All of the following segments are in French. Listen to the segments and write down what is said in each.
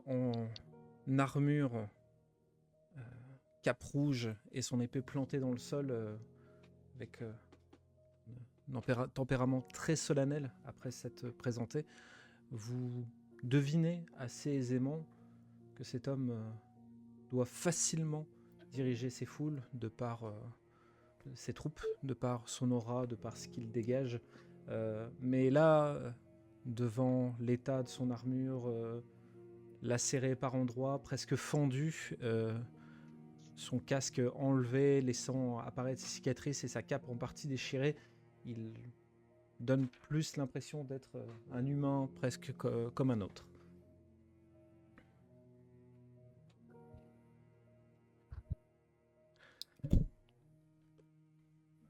en armure, cape rouge et son épée plantée dans le sol, avec un tempérament très solennel après s'être présenté, vous devinez assez aisément que cet homme doit facilement diriger ses foules de par ses troupes, de par son aura, de par ce qu'il dégage. Mais là, devant l'état de son armure, lacéré par endroits, presque fendu, son casque enlevé, laissant apparaître ses cicatrices et sa cape en partie déchirée, il donne plus l'impression d'être un humain presque comme un autre.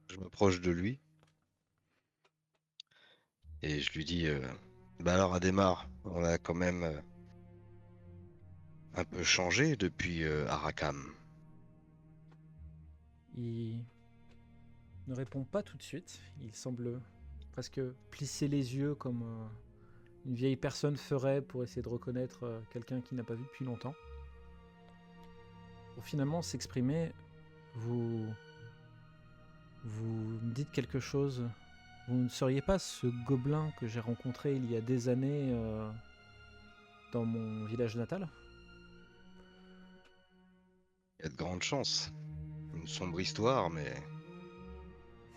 Je m'approche de lui et je lui dis bah alors Adhémar, on a quand même un peu changé depuis Arrakam. Il ne répond pas tout de suite. Il semble presque plisser les yeux comme une vieille personne ferait pour essayer de reconnaître quelqu'un qu'il n'a pas vu depuis longtemps. Pour finalement s'exprimer, vous me dites quelque chose. Vous ne seriez pas ce gobelin que j'ai rencontré il y a des années dans mon village natal? Il y a de grandes chances. Une sombre histoire, mais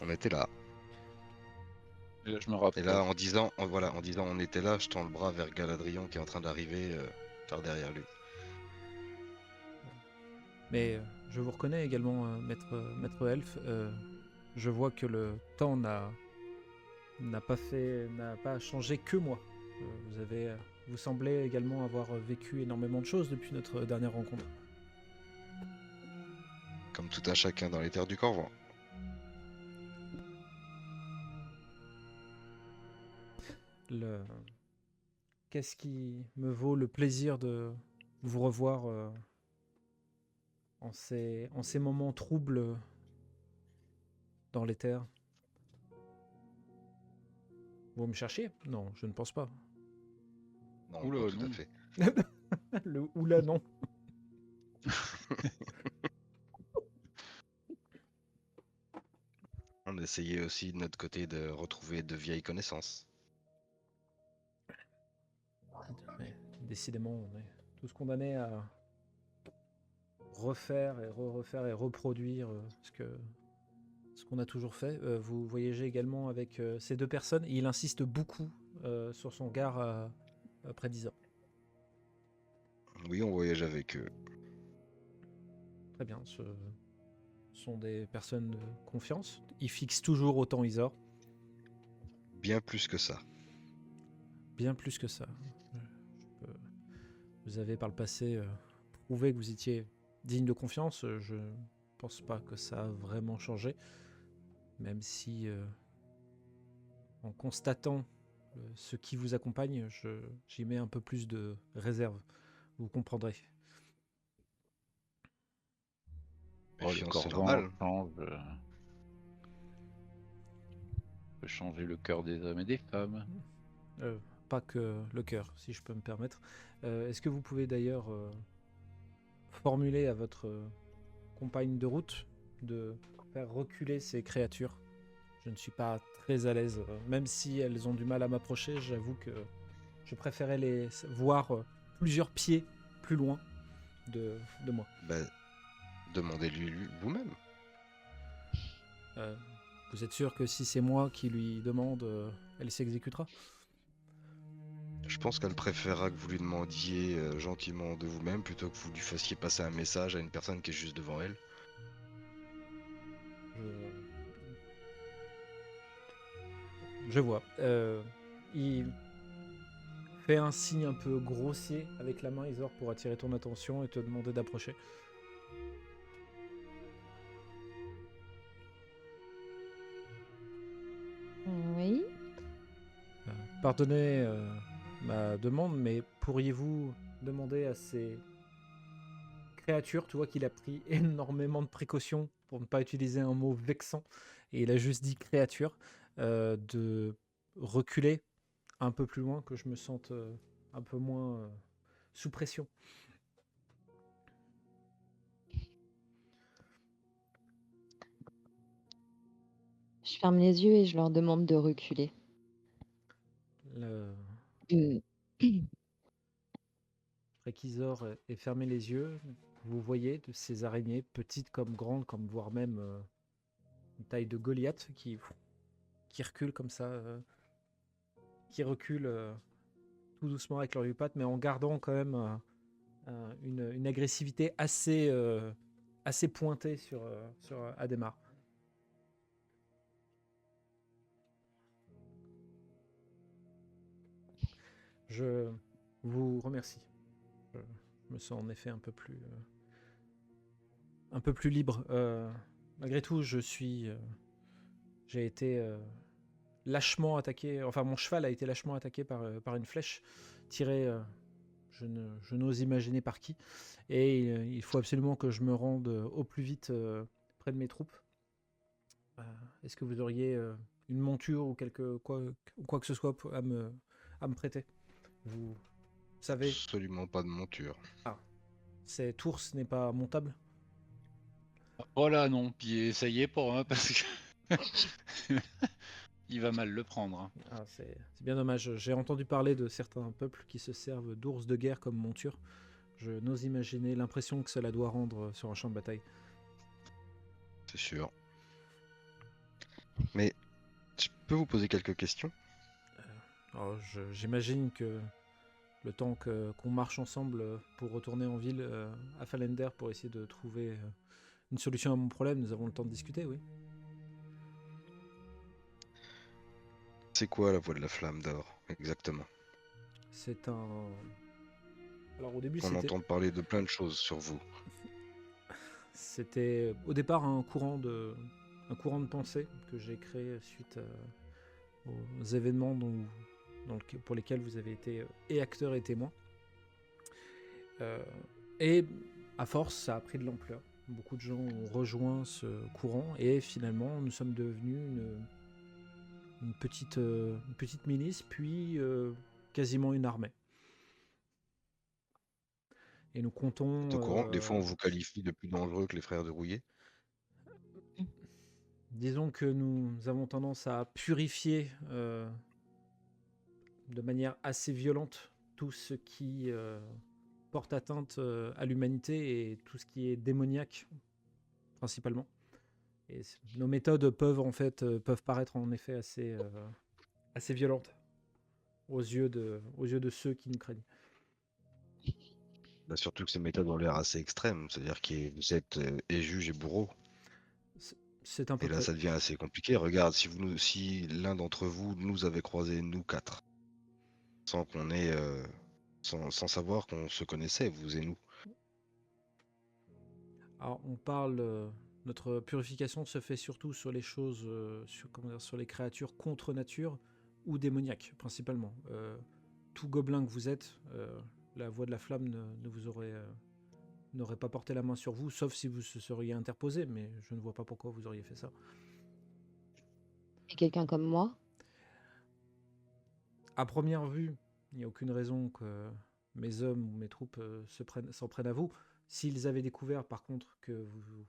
on était là. Et là, je me Et là, rapproche. en disant on était là, je tends le bras vers Galadriel qui est en train d'arriver par derrière lui. Mais je vous reconnais également, maître elfe. Je vois que le temps n'a pas changé que moi. Vous semblez également avoir vécu énormément de choses depuis notre dernière rencontre. Comme tout un chacun dans les terres du Corvan. Qu'est-ce qui me vaut le plaisir de vous revoir en ces moments troubles dans les terres? Vous me cherchiez? Non, je ne pense pas. Non, Oula, pas tout à non. fait. Le oula non. On essayait aussi de notre côté de retrouver de vieilles connaissances. Mais décidément, on est tous condamnés à refaire et refaire et reproduire ce qu'on a toujours fait. Vous voyagez également avec ces deux personnes et il insiste beaucoup sur son regard près d'Isa. Oui, on voyage avec eux. Très bien, ce sont des personnes de confiance. Ils fixent toujours autant Isor. Bien plus que ça. Bien plus que ça. Je peux- Vous avez par le passé prouvé que vous étiez digne de confiance. Je ne pense pas que ça a vraiment changé. Même si, en constatant ce qui vous accompagne, j'y mets un peu plus de réserve. Vous comprendrez. Oh, le Méfiance, c'est Corvan normal. peut changer le cœur des hommes et des femmes. Euh, Pas que le cœur, si je peux me permettre. Est-ce que vous pouvez d'ailleurs formuler à votre compagne de route de faire reculer ces créatures? Je ne suis pas très à l'aise, même si elles ont du mal à m'approcher. J'avoue que je préférais les voir plusieurs pieds plus loin de moi. Bah, demandez-lui vous-même. Euh, vous êtes sûr que si c'est moi qui lui demande, elle s'exécutera? Je pense qu'elle préférera que vous lui demandiez gentiment de vous-même plutôt que vous lui fassiez passer un message à une personne qui est juste devant elle. Je vois. Il fait un signe un peu grossier avec la main, Isor, pour attirer ton attention et te demander d'approcher. Oui. Pardonnez ma demande, mais pourriez-vous demander à ces créatures, tu vois qu'il a pris énormément de précautions pour ne pas utiliser un mot vexant, et il a juste dit créature, de reculer un peu plus loin, que je me sente un peu moins sous pression. Je ferme les yeux et je leur demande de reculer. Le Mm. Réquisor est fermé les yeux. Vous voyez de ces araignées, petites comme grandes, comme voire même une taille de Goliath, qui reculent comme ça, qui reculent tout doucement avec leurs 8 pattes, mais en gardant quand même une agressivité assez pointée sur Adhémar. Je vous remercie. Je me sens en effet un peu plus libre. Malgré tout, j'ai été lâchement attaqué. Enfin, mon cheval a été lâchement attaqué par une flèche tirée. Je n'ose imaginer par qui. Et il faut absolument que je me rende au plus vite près de mes troupes. Est-ce que vous auriez une monture ou quoi que ce soit à me prêter? Vous savez, Absolument pas de monture. cet ours n'est pas montable? Voilà, non, puis essayez pas, hein, parce que il va mal le prendre. Hein. C'est bien dommage. J'ai entendu parler de certains peuples qui se servent d'ours de guerre comme monture. Je n'ose imaginer l'impression que cela doit rendre sur un champ de bataille. C'est sûr. Mais je peux vous poser quelques questions? Alors, j'imagine que le temps qu'on marche ensemble pour retourner en ville à Falender pour essayer de trouver une solution à mon problème, nous avons le temps de discuter, oui. C'est quoi la voie de la flamme d'or, exactement? C'est un... Alors au début, On entend parler de plein de choses sur vous. c'était au départ un courant de pensée que j'ai créé suite aux événements pour lesquels vous avez été et acteur et témoin. Et à force, ça a pris de l'ampleur. Beaucoup de gens ont rejoint ce courant et finalement, nous sommes devenus une petite milice, puis quasiment une armée. Et nous comptons... T'es au courant que des fois on vous qualifie de plus dangereux que les frères de Rouillé? Disons que nous avons tendance à purifier de manière assez violente tout ce qui porte atteinte à l'humanité et tout ce qui est démoniaque, principalement. Et nos méthodes peuvent paraître en effet assez violentes aux yeux de ceux qui nous craignent. Bah, surtout que ces méthodes ont l'air assez extrêmes, c'est-à-dire que vous êtes et juge et bourreau. C'est un peu Et là, ça devient assez compliqué. Regarde, si l'un d'entre vous nous avait croisés, nous 4, sans qu'on ait, sans savoir qu'on se connaissait, vous et nous. Alors, on parle... notre purification se fait surtout sur les choses, sur les créatures contre nature ou démoniaques, principalement. Tout gobelin que vous êtes, la voix de la flamme n'aurait pas porté la main sur vous, sauf si vous se seriez interposé, mais je ne vois pas pourquoi vous auriez fait ça. Et quelqu'un comme moi? À première vue, il n'y a aucune raison que mes hommes ou mes troupes s'en prennent à vous. S'ils avaient découvert, par contre, que vous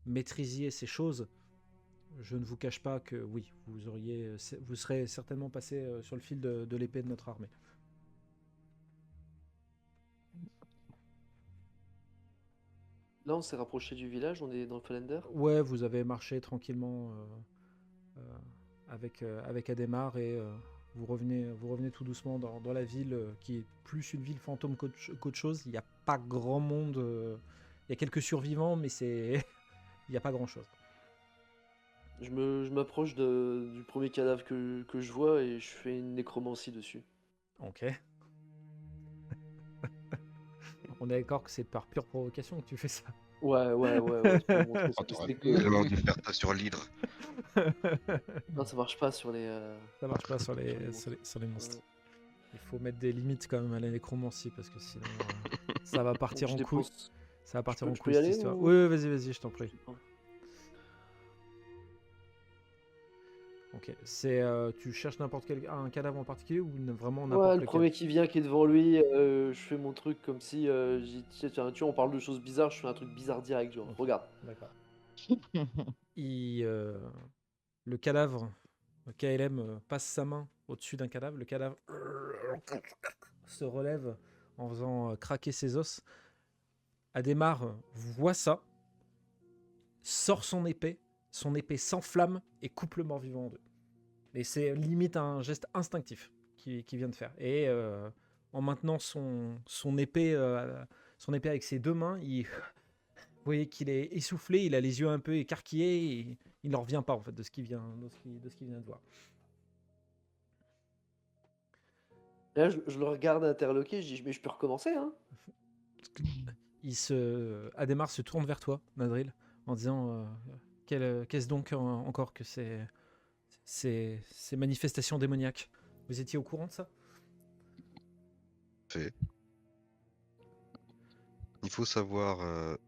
maîtrisiez ces choses, je ne vous cache pas que oui, vous serez certainement passé sur le fil de l'épée de notre armée. Là, on s'est rapproché du village, on est dans le Falender. Ouais, vous avez marché tranquillement avec Adhémar et vous revenez tout doucement dans la ville qui est plus une ville fantôme qu'autre chose. Il n'y a pas grand monde. Il y a quelques survivants, mais il n'y a pas grand chose. Je m'approche du premier cadavre que je vois et je fais une nécromancie dessus. Ok. On est d'accord que c'est par pure provocation que tu fais ça. Ouais. C'est pour montrer Oh, ce que t'aurais c'est que- tellement dû faire ça sur l'hydre. Non, ça marche pas sur les. Ça marche pas sur les monstres. monstres. Il faut mettre des limites quand même à la nécromancie parce que sinon ça va partir Donc, en je couille. dépense- Ça va partir peux- en je peux couille y cette aller, histoire. ou- Oui, vas-y, je t'en prie. Ok. C'est tu cherches n'importe quel un cadavre en particulier ou vraiment Ouais, n'importe le lequel? premier qui vient, qui est devant lui, je fais mon truc comme si, tiens, tu vois, on parle de choses bizarres, je fais un truc bizarre direct, genre, Ok. regarde. D'accord. Il, le cadavre, KLM passe sa main au-dessus d'un cadavre. Le cadavre se relève en faisant craquer ses os. Adhémar voit ça, sort son épée s'enflamme et coupe le mort-vivant en deux. Et c'est limite un geste instinctif qu'il vient de faire. Et en maintenant son épée avec ses deux mains, vous voyez qu'il est essoufflé, il a les yeux un peu écarquillés, et il n'en revient pas en fait de ce qu'il vient de voir. Et là, je le regarde interloqué, je dis, mais je peux recommencer, hein? Adhémar se tourne vers toi, Nadril, en disant qu'est-ce donc encore que ces manifestations démoniaques? Vous étiez au courant de ça? Fait. Il faut savoir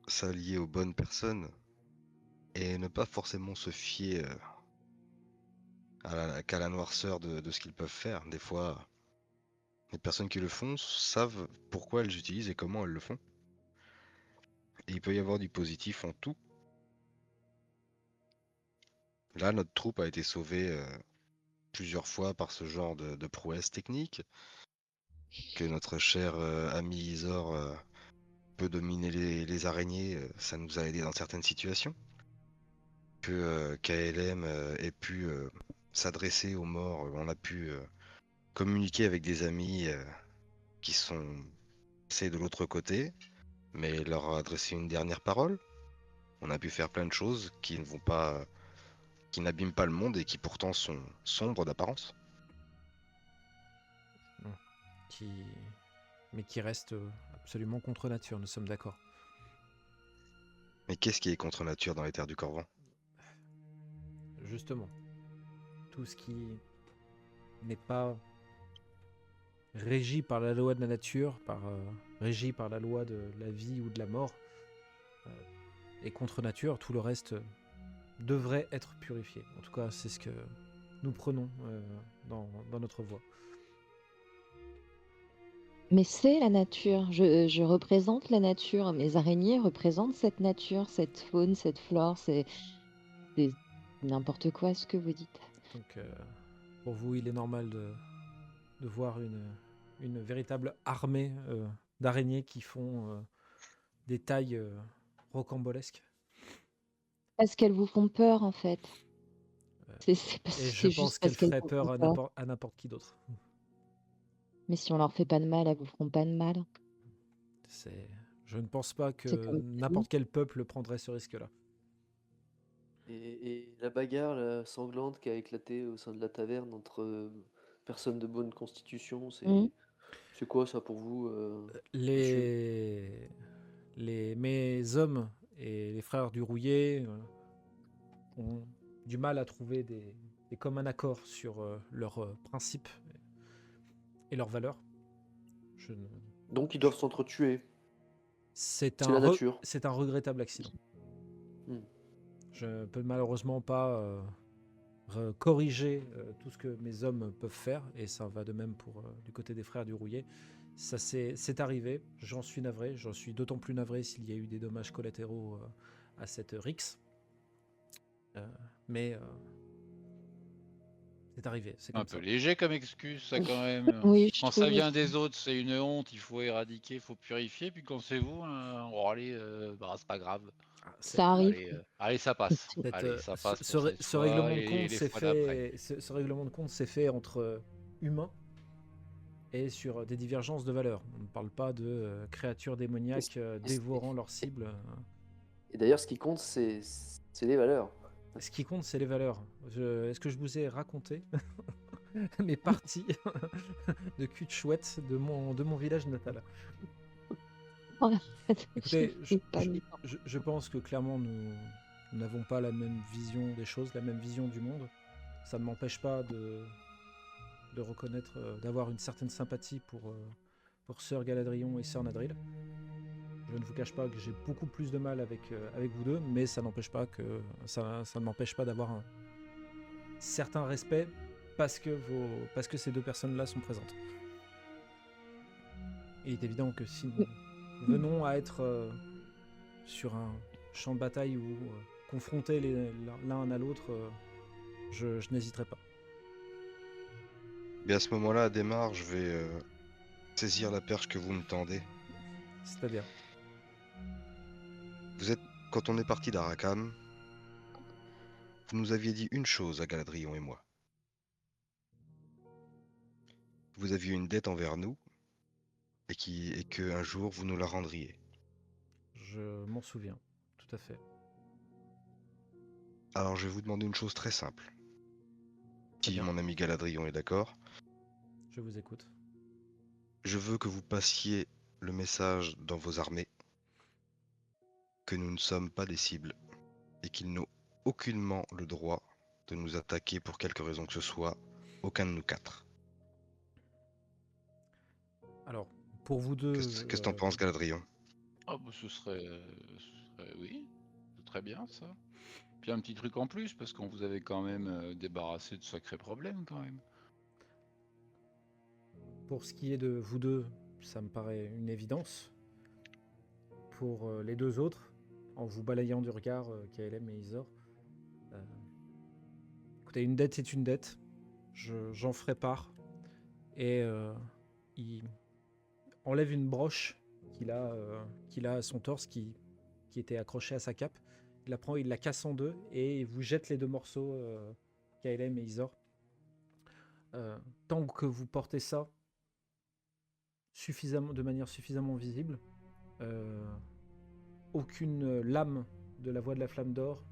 s'allier aux bonnes personnes et ne pas forcément se fier qu'à la noirceur de ce qu'ils peuvent faire. Des fois, les personnes qui le font savent pourquoi elles utilisent et comment elles le font. Et il peut y avoir du positif en tout. Là, notre troupe a été sauvée plusieurs fois par ce genre de prouesse technique, que notre cher ami Isor peut dominer les araignées, ça nous a aidé dans certaines situations. Que KLM ait pu s'adresser aux morts, on a pu communiquer avec des amis qui sont passés de l'autre côté, mais leur adresser une dernière parole. On a pu faire plein de choses qui ne vont pas, qui n'abîment pas le monde et qui pourtant sont sombres d'apparence. qui... mais qui reste absolument contre nature, nous sommes d'accord. Mais qu'est-ce qui est contre nature dans les terres du Corvan? Justement, tout ce qui n'est pas régi par la loi de la nature, régi par la loi de la vie ou de la mort, est contre nature, tout le reste devrait être purifié. En tout cas, c'est ce que nous prenons dans notre voie. Mais c'est la nature. Je représente la nature. Mes araignées représentent cette nature, cette faune, cette flore. C'est n'importe quoi ce que vous dites. Donc, pour vous, il est normal de voir une véritable armée d'araignées qui font des tailles rocambolesques. Parce qu'elles vous font peur, en fait. Et C'est je pense juste qu'elle parce qu'elles ferait vous peur font à peur. n'importe qui d'autre. Mais si on leur fait pas de mal, elles vous feront pas de mal. Je ne pense pas que C'est comme tout. n'importe quel peuple prendrait ce risque-là. Et la bagarre là, sanglante qui a éclaté au sein de la taverne entre personnes de bonne constitution, Mmh. c'est quoi ça pour vous, monsieur? Mes hommes et les frères du Rouillet ont du mal à trouver des communs accords sur leurs principes et leurs valeurs. Donc ils doivent s'entretuer. C'est C'est la nature. un regrettable accident. Hmm. Je peux malheureusement pas corriger tout ce que mes hommes peuvent faire, et ça va de même pour du côté des frères du Rouillet. Ça c'est arrivé, j'en suis navré, j'en suis d'autant plus navré s'il y a eu des dommages collatéraux à cette rixe. Mais c'est arrivé, c'est Un comme peu ça. léger comme excuse, ça quand même. Oui, je Quand ça trouve vient aussi. des autres, c'est une honte, il faut éradiquer, il faut purifier. Puis quand c'est vous, oh, allez, bah, c'est pas grave. Ah, Ça arrive. Allez, allez, ça passe. Allez, ça passe pour cette ce fois règlement de et compte les s'est fois d'après. fait, ce règlement de compte s'est fait entre humains et sur des divergences de valeurs. On ne parle pas de créatures démoniaques dévorant leurs cibles. Et d'ailleurs, ce qui compte, c'est les valeurs. Ce qui compte, c'est les valeurs. Est-ce que je vous ai raconté mes parties de cul de chouette de mon village natal? Écoutez, Je sais pas du tout. je pense que clairement nous n'avons pas la même vision des choses, la même vision du monde. Ça ne m'empêche pas de reconnaître, d'avoir une certaine sympathie pour Sœur Galadrion et Sœur Nadril. Je ne vous cache pas que j'ai beaucoup plus de mal avec vous deux, mais ça n'empêche pas que ça ne m'empêche pas d'avoir certain respect parce que ces deux personnes-là sont présentes. Il est évident que si nous venons à être sur un champ de bataille ou confrontés l'un à l'autre, je n'hésiterai pas. Mais à ce moment-là, Adhémar, je vais saisir la perche que vous me tendez. C'est-à-dire, Quand on est parti d'Arakam, vous nous aviez dit une chose à Galadrion et moi. Vous aviez une dette envers nous et que un jour vous nous la rendriez. je m'en souviens, tout à fait. Alors je vais vous demander une chose très simple. Très Si bien. mon ami Galadrion est d'accord, Je vous écoute. je veux que vous passiez le message dans vos armées que nous ne sommes pas des cibles et qu'ils n'ont aucunement le droit de nous attaquer pour quelque raison que ce soit, aucun de nous quatre. Alors, pour vous deux... Qu'est-ce que t'en penses, Galadrion? Ah bah oui, c'est très bien ça. Puis un petit truc en plus, parce qu'on vous avait quand même débarrassé de sacrés problèmes quand même. Pour ce qui est de vous deux, ça me paraît une évidence. Pour les deux autres, en vous balayant du regard, KLM et Isor, écoutez, une dette c'est une dette. J'en ferai part. Et il enlève une broche qu'il a à son torse qui était accrochée à sa cape. Il la prend, il la casse en deux et il vous jette les deux morceaux, KLM et Isor. Tant que vous portez ça de manière suffisamment visible, aucune lame de la voie de la flamme d'or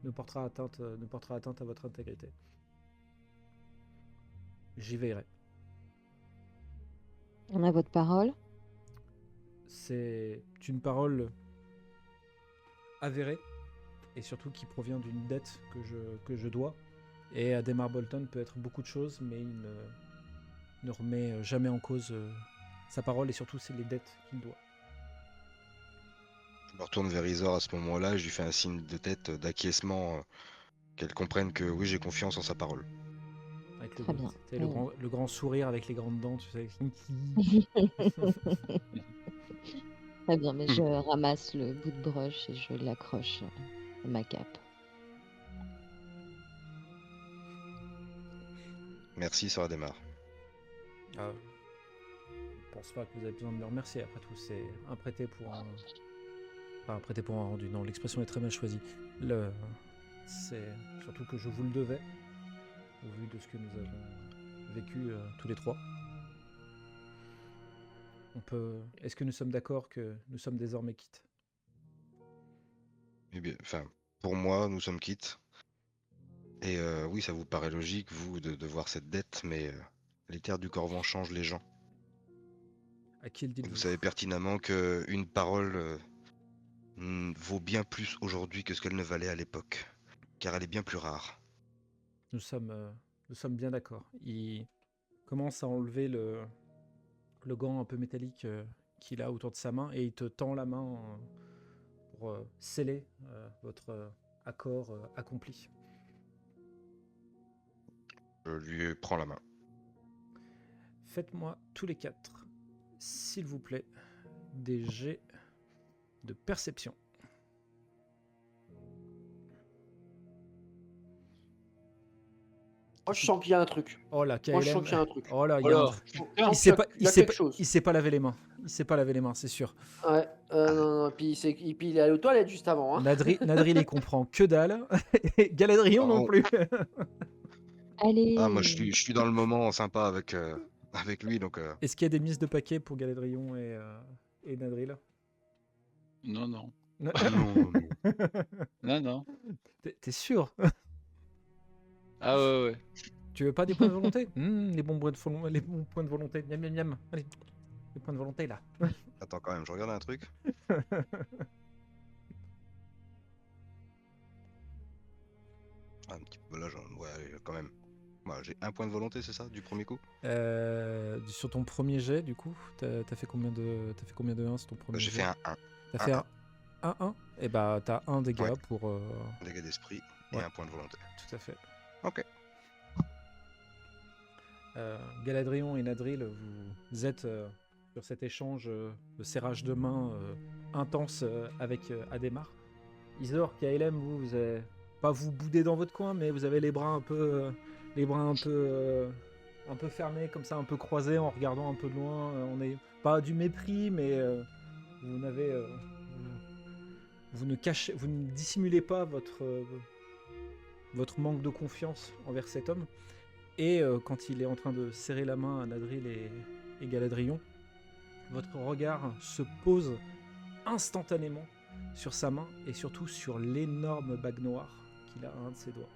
ne portera atteinte à votre intégrité. J'y veillerai. On a votre parole? C'est une parole avérée et surtout qui provient d'une dette que je dois. Et Adhémar Bolton peut être beaucoup de choses, mais il ne remet jamais en cause sa parole et surtout c'est les dettes qu'il doit. Je me retourne vers Isor à ce moment-là et je lui fais un signe de tête d'acquiescement, qu'elle comprenne que oui, j'ai confiance en sa parole. Avec Très bien. le grand sourire avec les grandes dents, tu sais. Très bien, mais je ramasse le bout de broche et je l'accroche à ma cape. Merci, Sœur Adhémar. Ah, je pense pas que vous avez besoin de me remercier. Après tout, c'est un prêté pour un... Enfin, un prêté pour un rendu. Non, l'expression est très mal choisie. C'est surtout que je vous le devais, au vu de ce que nous avons vécu tous les trois. Est-ce que nous sommes d'accord que nous sommes désormais quittes? Eh bien, enfin, pour moi, nous sommes quittes. Et oui, ça vous paraît logique, vous, de voir cette dette, mais les terres du Corvan changent les gens. À qui le dites-vous? Vous savez pertinemment qu'une parole vaut bien plus aujourd'hui que ce qu'elle ne valait à l'époque, car elle est bien plus rare. Nous sommes bien d'accord. Il commence à enlever le gant un peu métallique qu'il a autour de sa main et il te tend la main pour sceller votre accord accompli. Je lui prends la main. Faites-moi tous les quatre, s'il vous plaît, des jets de perception. Moi, je sens qu'il y a un truc. Oh là, Moi, je sens KLM. qu'il y a un truc. Oh là, il y a un Alors, truc. putain, Il sait pas, Il y a quelque chose. il sait pas laver les mains. Il sait pas laver les mains, c'est sûr. Ouais, non, puis il est allé aux toilettes juste avant. Hein. Nadril, il comprend que dalle. Et Galadrion non Oh. plus. Allez! Ah, moi, je suis dans le moment sympa avec lui, donc... Est-ce qu'il y a des mises de paquet pour Galadrion et Nadril? non, non. Non. Non, non. T'es sûr? Ah ouais. Tu veux pas des points de volonté? Les bons points de volonté. Miam, miam, miam. Allez, les points de volonté là. Attends, quand même, je regarde un truc. Un petit peu, là, ouais, quand même. Voilà, j'ai un point de volonté, c'est ça, du premier coup? Sur ton premier jet, du coup, t'as fait combien de 1 sur ton premier J'ai jet? fait un 1. T'as fait un 1? Et bah t'as un dégât Ouais. pour... Dégâts d'esprit et Ouais. un point de volonté. Tout à fait. Ok. Galadrion et Nadril, vous êtes sur cet échange de serrage de main intense avec Adhémar. Isor, Kaelem, vous avez pas vous boudez dans votre coin, mais vous avez les bras un peu, un peu fermés comme ça, un peu croisés en regardant un peu de loin. On n'est pas du mépris, mais vous n'avez, vous ne dissimulez pas votre manque de confiance envers cet homme. Et quand il est en train de serrer la main à Nadril et Galadrion, votre regard se pose instantanément sur sa main et surtout sur l'énorme bague noire qu'il a à un de ses doigts.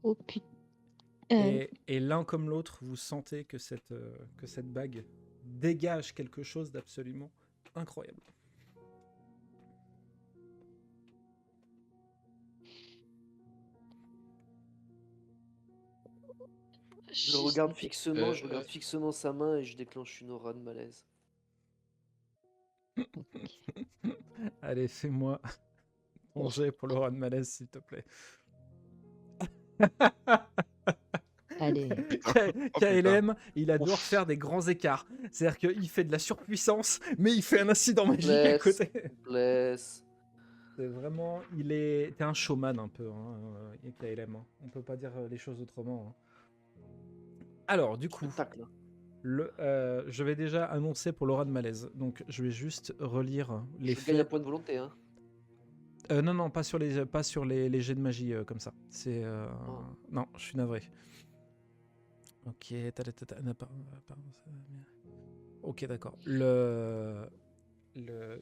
Oh putain. Et l'un comme l'autre, vous sentez que cette bague dégage quelque chose d'absolument incroyable. Je regarde fixement sa main et je déclenche une aura de malaise. Allez, fais-moi ton jet pour l'aura de malaise, s'il te plaît. Allez. KLM, il adore faire des grands écarts. C'est-à-dire qu'il fait de la surpuissance, mais il fait un incident magique à côté. Bless. C'est vraiment, t'es un showman un peu, hein, KLM. Hein. On peut pas dire les choses autrement. Hein. Alors, du coup, Spectacle. je vais déjà annoncer pour l'aura de malaise. Donc, je vais juste relire les Je gagne un faits. point de volonté, hein. Non, pas sur les jets de magie comme ça. C'est non, je suis navré. Ok, ok, d'accord. Le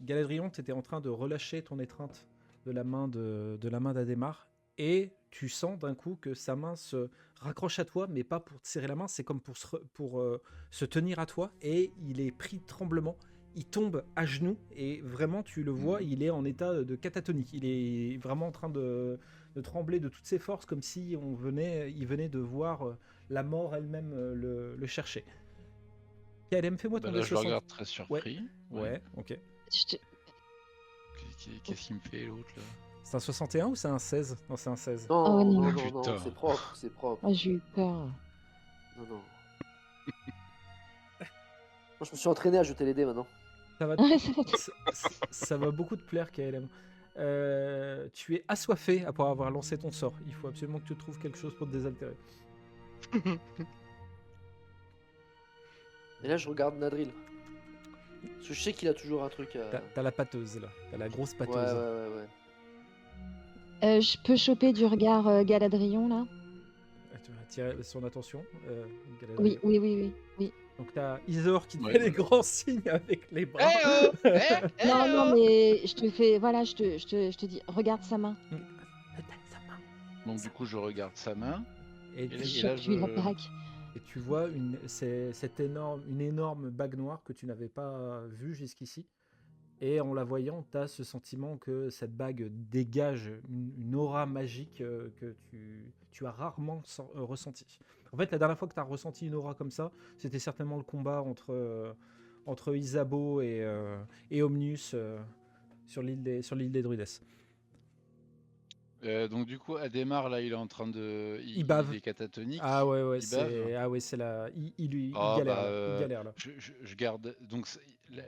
Galadrion, t'étais en train de relâcher ton étreinte de la main d'Adhémar et tu sens d'un coup que sa main se raccroche à toi, mais pas pour te serrer la main, c'est comme pour se tenir à toi et il est pris de tremblement. Il tombe à genoux et vraiment tu le vois, il est en état de catatonie. Il est vraiment en train de trembler de toutes ses forces comme si il venait de voir la mort elle-même le chercher. KLM, fais-moi ton Là, je le D60. regarde très surpris. Ouais, ok. Qu'est-ce qu'il me fait l'autre là? C'est un 61 ou c'est un 16? Non, c'est un 16. Non, Oh, non. non, Putain. c'est propre, c'est propre. Oh, j'ai eu peur. Non, non. Moi, je me suis entraîné à jeter les dés maintenant. Ça va, Ouais, ça va. ça va beaucoup te plaire, KLM. Tu es assoiffé après avoir lancé ton sort. Il faut absolument que tu trouves quelque chose pour te désaltérer. Et là, je regarde Nadril. Parce que je sais qu'il a toujours un truc à. T'as la pâteuse là, t'as la grosse Ouais, pâteuse. ouais. Je peux choper du regard Galadrion là? Tu vas attirer son attention. Oui, Galadriel. oui. Donc t'as Isor qui te Ouais, fait les voilà. grands signes avec les bras. Non, mais je te fais, voilà, je te dis, regarde sa main. Donc du coup, je regarde sa main. Et Et tu, là, Chope-lui la bague. et tu vois une énorme bague noire que tu n'avais pas vue jusqu'ici. Et en la voyant, tu as ce sentiment que cette bague dégage une aura magique que tu as rarement ressenti. En fait, la dernière fois que tu as ressenti une aura comme ça, c'était certainement le combat entre Isabeau et Omnius sur l'île des Druides. Donc du coup, Adhémar, là, il est en train de... Il bave. Il est catatonique. Ah ouais, Il bave. c'est la... Il Ah, galère bah, là. Il galère là. Je garde... Donc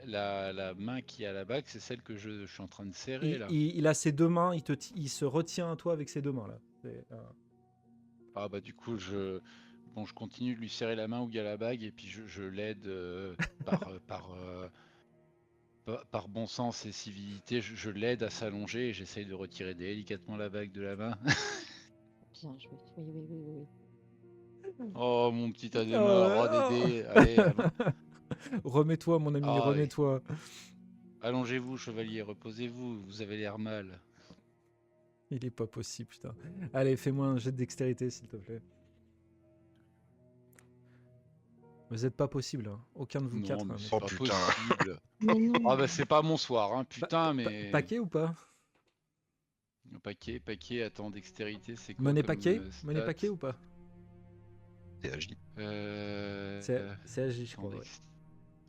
la main qui a la bague, c'est celle que je suis en train de serrer, là. Il a ses deux mains, il se retient à toi avec ses deux mains là. Ah bah du coup, je continue de lui serrer la main où il y a la bague et puis je l'aide par bon sens et civilité. Je l'aide à s'allonger et j'essaye de retirer délicatement la bague de la main. Bien, je me oui. Oh mon petit Adhémar, roi des dés. Allez, Remets-toi mon ami, Ah, remets-toi. allongez-vous, chevalier, reposez-vous, vous avez l'air mal. Il est pas possible, putain. Allez, fais-moi un jet de dextérité, s'il te plaît. Vous êtes pas possible, hein. Aucun de vous Non, quatre. mais hein, c'est Oh, pas putain. possible. Mais non. Ah bah c'est pas mon soir, hein, putain, mais... Paquet ou pas? Paquet, attends, dextérité, c'est quoi Monnaie comme, paquet? stat Monnaie paquet ou pas? C'est agi. C'est agi, je crois. attends, Ouais.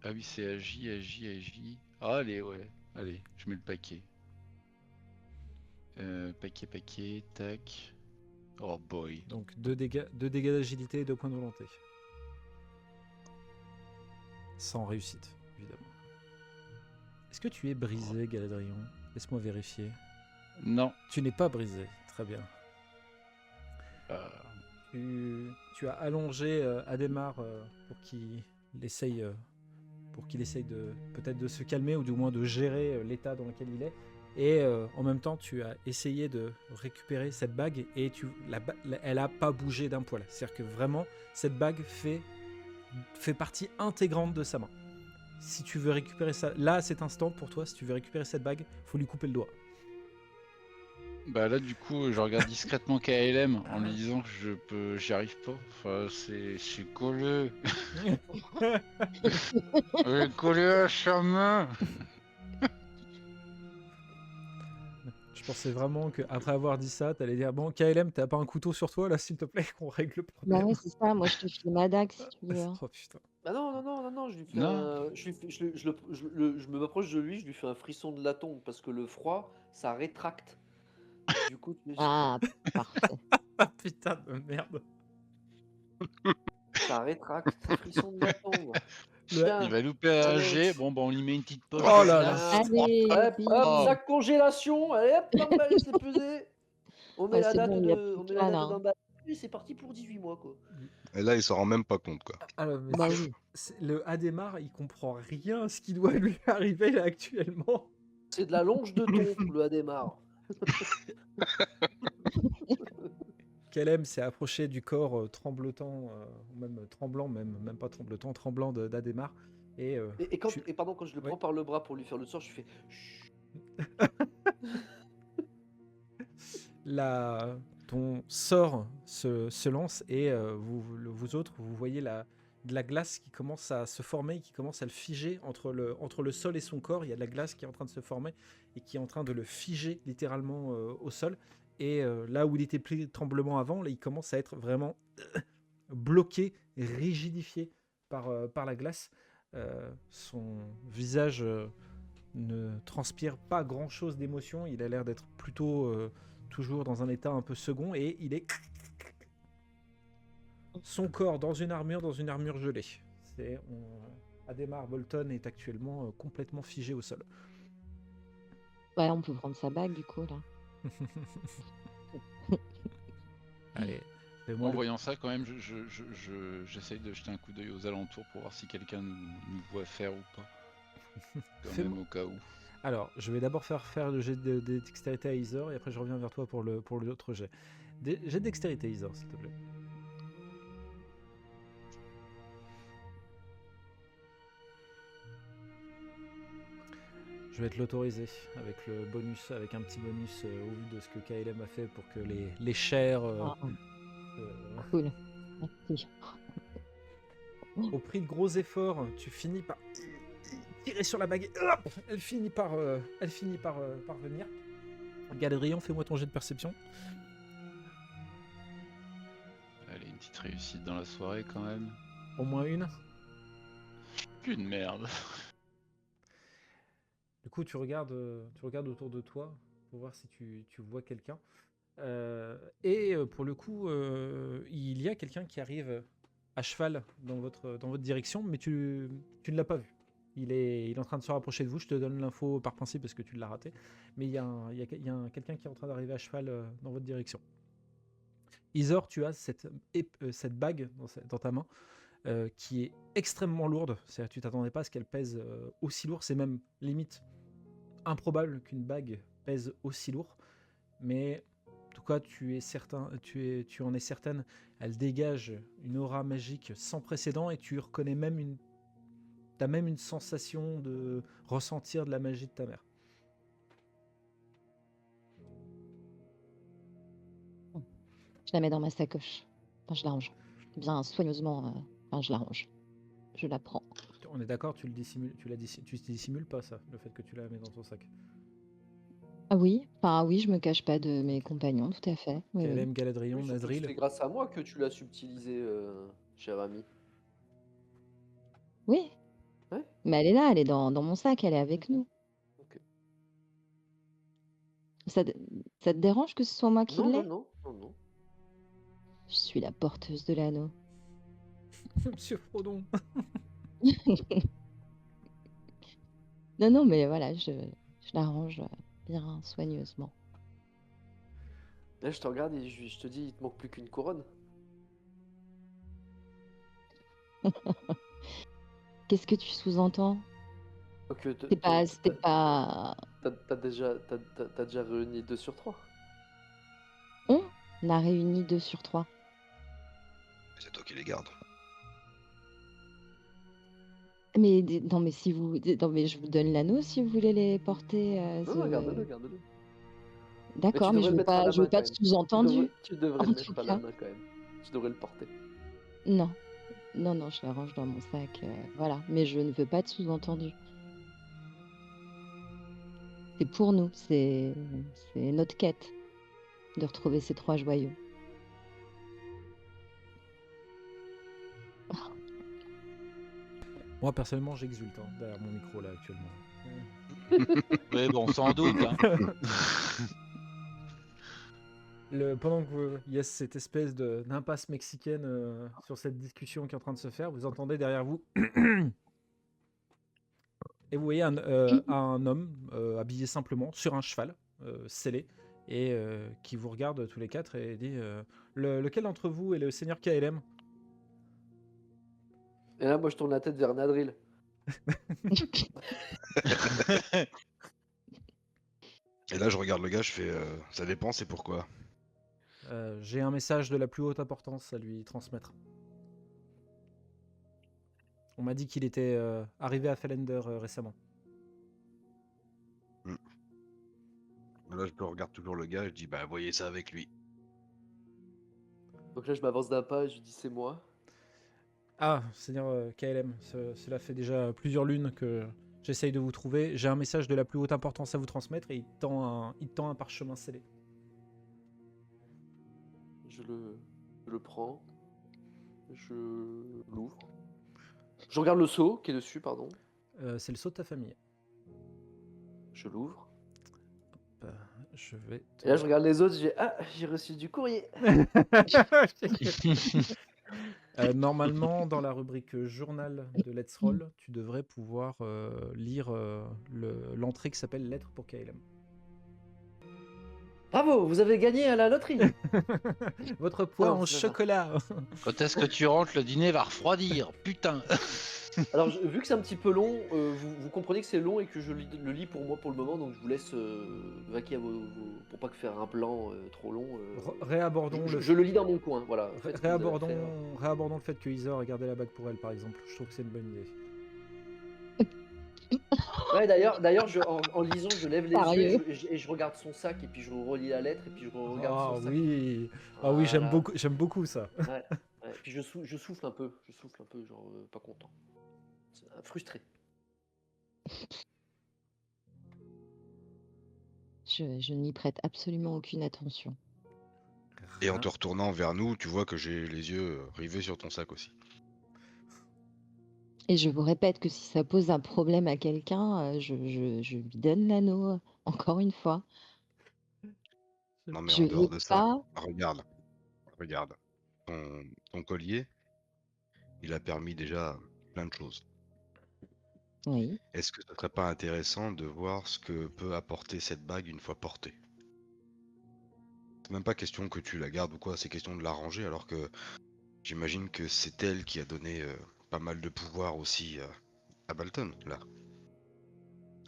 Ah oui, c'est agi. Ah, allez, ouais. Allez, je mets le paquet. Paquet, tac. Oh boy. Donc 2 dégâts d'agilité et 2 points de volonté. Sans réussite, évidemment. Est-ce que tu es brisé, Galadrion? Laisse-moi vérifier. Non. Tu n'es pas brisé, très bien. Euh, Tu as allongé Adhémar pour qu'il essaye, de peut-être de se calmer ou du moins de gérer l'état dans lequel il est. Et en même temps, tu as essayé de récupérer cette bague et elle a pas bougé d'un poil. C'est-à-dire que vraiment, cette bague fait partie intégrante de sa main. Si tu veux récupérer ça, là à cet instant pour toi, si tu veux récupérer cette bague, faut lui couper le doigt. Bah là du coup je regarde discrètement KLM en lui disant que j'y arrive pas. Enfin je suis collé. J'ai collé à sa main. Je pensais vraiment qu'après avoir dit ça, t'allais dire bon KLM, t'as pas un couteau sur toi là s'il te plaît qu'on règle le Bah problème. ouais, c'est ça, moi je te file ma dague si tu veux. Oh putain. Bah non, je lui fais Non. je me m'approche de lui, je lui fais un frisson de la tombe parce que le froid, ça rétracte. Du coup, Ah, parfait. Ah putain de merde. ça rétracte, frisson de la tombe. Le- Tiens, Il va louper un Alex. G. Bon bah on lui met une petite poche. Oh de là glace. là. Allez, Hop, bim. hop, sac congélation, allez hop, l'emballage c'est pesé. On met Ouais, la c'est date bon, il y a de, plus on met qu'à, la là, date hein. d'emballage et c'est parti pour 18 mois quoi. Et là, il s'en rend même pas compte, quoi. Alors, mais Bah oui. le Adhémar, il comprend rien à ce qui doit lui arriver là actuellement. C'est de la longe de thon, le Adhémar. KLM s'est approché du corps tremblotant, même tremblant, même pas tremblant d'Adhémar. Et, Et quand je le Ouais. prends par le bras pour lui faire le sort, je fais chut. ton sort se lance et vous autres, vous voyez de la glace qui commence à se former, qui commence à le figer entre le sol et son corps. Il y a de la glace qui est en train de se former et qui est en train de le figer littéralement au sol. Et là où il était pris de tremblement avant, là, il commence à être vraiment bloqué, rigidifié par la glace. Son visage ne transpire pas grand-chose d'émotion. Il a l'air d'être plutôt toujours dans un état un peu second et il est son corps dans une armure gelée. Adhémar Bolton est actuellement complètement figé au sol. Ouais, on peut prendre sa bague du coup là. Allez, En fais-moi le... voyant ça quand même j'essaye de jeter un coup d'œil aux alentours pour voir si quelqu'un nous voit faire ou pas. Quand Fais-moi- même au cas où. Alors, je vais d'abord faire le jet de dextérité à Isor et après je reviens vers toi pour l'autre jet. Jet de dextérité Isor, s'il te plaît. Je vais te l'autoriser avec un petit bonus au vu de ce que KLM a fait pour que les chairs Ah, euh, cool. Merci. au prix de gros efforts, tu finis par tirer sur la bague et hop, elle finit par venir. Galadrion, fais-moi ton jet de perception. Allez, une petite réussite dans la soirée quand même. Au moins une. Qu'une merde. Du coup, tu regardes autour de toi pour voir si tu vois quelqu'un. Pour le coup, il y a quelqu'un qui arrive à cheval dans votre direction, mais tu ne l'as pas vu. Il est en train de se rapprocher de vous. Je te donne l'info par principe parce que tu l'as raté. Mais il y a quelqu'un qui est en train d'arriver à cheval dans votre direction. Isor, tu as cette bague dans ta main qui est extrêmement lourde. C'est-à-dire que tu t'attendais pas à ce qu'elle pèse aussi lourd. C'est même limite improbable qu'une bague pèse aussi lourd. Mais en tout cas, tu en es certaine. Elle dégage une aura magique sans précédent et tu reconnais même t'as même une sensation de ressentir de la magie de ta mère. Je la mets dans ma sacoche. Enfin, je la range. Bien soigneusement. Enfin, je la range. Je la prends. On est d'accord, tu dissimules pas ça, le fait que tu la mets dans ton sac. Ah oui, enfin oui, je me cache pas de mes compagnons, tout à fait. Oui, oui. KLM, Galadrion, Oui, surtout que Nazril. c'est grâce à moi que tu l'as subtilisé, cher ami. Oui. Ouais. Mais elle est là, elle est dans mon sac, elle est avec nous. Ok. Ça, ça te dérange que ce soit moi qui Non, non, l'ai? non, non, non. Je suis la porteuse de l'anneau. Monsieur Frodon. Non, non, mais voilà, je l'arrange bien soigneusement. Là, je te regarde et je te dis, il te manque plus qu'une couronne. Qu'est-ce que tu sous-entends? Ok, C'était pas... t'as déjà réuni 2 sur 3. On a réuni 2 sur 3. C'est toi qui les gardes. Mais non, mais si vous... Non, mais je vous donne l'anneau si vous voulez les porter. Non, garde-le, garde-le. D'accord, mais devrais je le veux mettre à pas, la je veux main, pas quand de même. sous-entendu. Tu devrais En le tout mettre à la cas. main quand même. Tu devrais le porter. Non, non, non, je l'arrange dans mon sac. Voilà, mais je ne veux pas de sous-entendu. C'est pour nous, c'est notre quête de retrouver ces 3 joyaux. Moi, personnellement, j'exulte derrière mon micro là actuellement. Mais bon, sans doute. Hein. Pendant que il y a cette espèce d'impasse mexicaine sur cette discussion qui est en train de se faire, vous entendez derrière vous et vous voyez un homme habillé simplement sur un cheval scellé et qui vous regarde tous les 4 et dit lequel d'entre vous est le seigneur KLM? Et là, moi, je tourne la tête vers Nadril. Et là, je regarde le gars, je fais ça dépend, c'est pourquoi. J'ai un message de la plus haute importance à lui transmettre. On m'a dit qu'il était arrivé à Fellender récemment. Là, je regarde toujours le gars et je dis bah, voyez ça avec lui. Donc là, je m'avance d'un pas et je dis, c'est moi. Ah, Seigneur KLM, cela fait déjà plusieurs lunes que j'essaye de vous trouver. J'ai un message de la plus haute importance à vous transmettre et il tend un parchemin scellé. Je le prends. Je l'ouvre. Je regarde le seau qui est dessus, pardon. C'est le sceau de ta famille. Je l'ouvre. Je vais. Et là, je regarde les autres, j'ai reçu du courrier. Normalement, dans la rubrique journal de Let's Roll, tu devrais pouvoir lire l'entrée qui s'appelle Lettre pour KLM. Bravo, vous avez gagné à la loterie. Votre poids Non, en c'est chocolat. Quand est-ce que tu rentres, le dîner va refroidir. Putain. Alors, vu que c'est un petit peu long, vous comprenez que c'est long et que je le lis pour moi pour le moment, donc je vous laisse vaquer à pour pas que faire un plan trop long. Réabordons je le lis dans mon coin, voilà. Faites ce que vous avez à faire. réabordons le fait que Isor ait gardé la bague pour elle, par exemple. Je trouve que c'est une bonne idée. Ouais, d'ailleurs, en lisant, je lève les Sérieux yeux et je regarde son sac et puis je relis la lettre et puis je regarde son sac. Oui, ah Voilà. oui, j'aime beaucoup ça. Ouais. Puis je souffle un peu, genre pas content, frustré. Je n'y prête absolument aucune attention. Et en te retournant vers nous, tu vois que j'ai les yeux rivés sur ton sac aussi. Et je vous répète que si ça pose un problème à quelqu'un, je lui donne l'anneau, encore une fois. Non mais Je en dehors veux de ça, pas... regarde. Ton collier, il a permis déjà plein de choses. Oui. Est-ce que ce serait pas intéressant de voir ce que peut apporter cette bague une fois portée? C'est même pas question que tu la gardes ou quoi, c'est question de la ranger alors que j'imagine que c'est elle qui a donné pas mal de pouvoir aussi à Balton, là.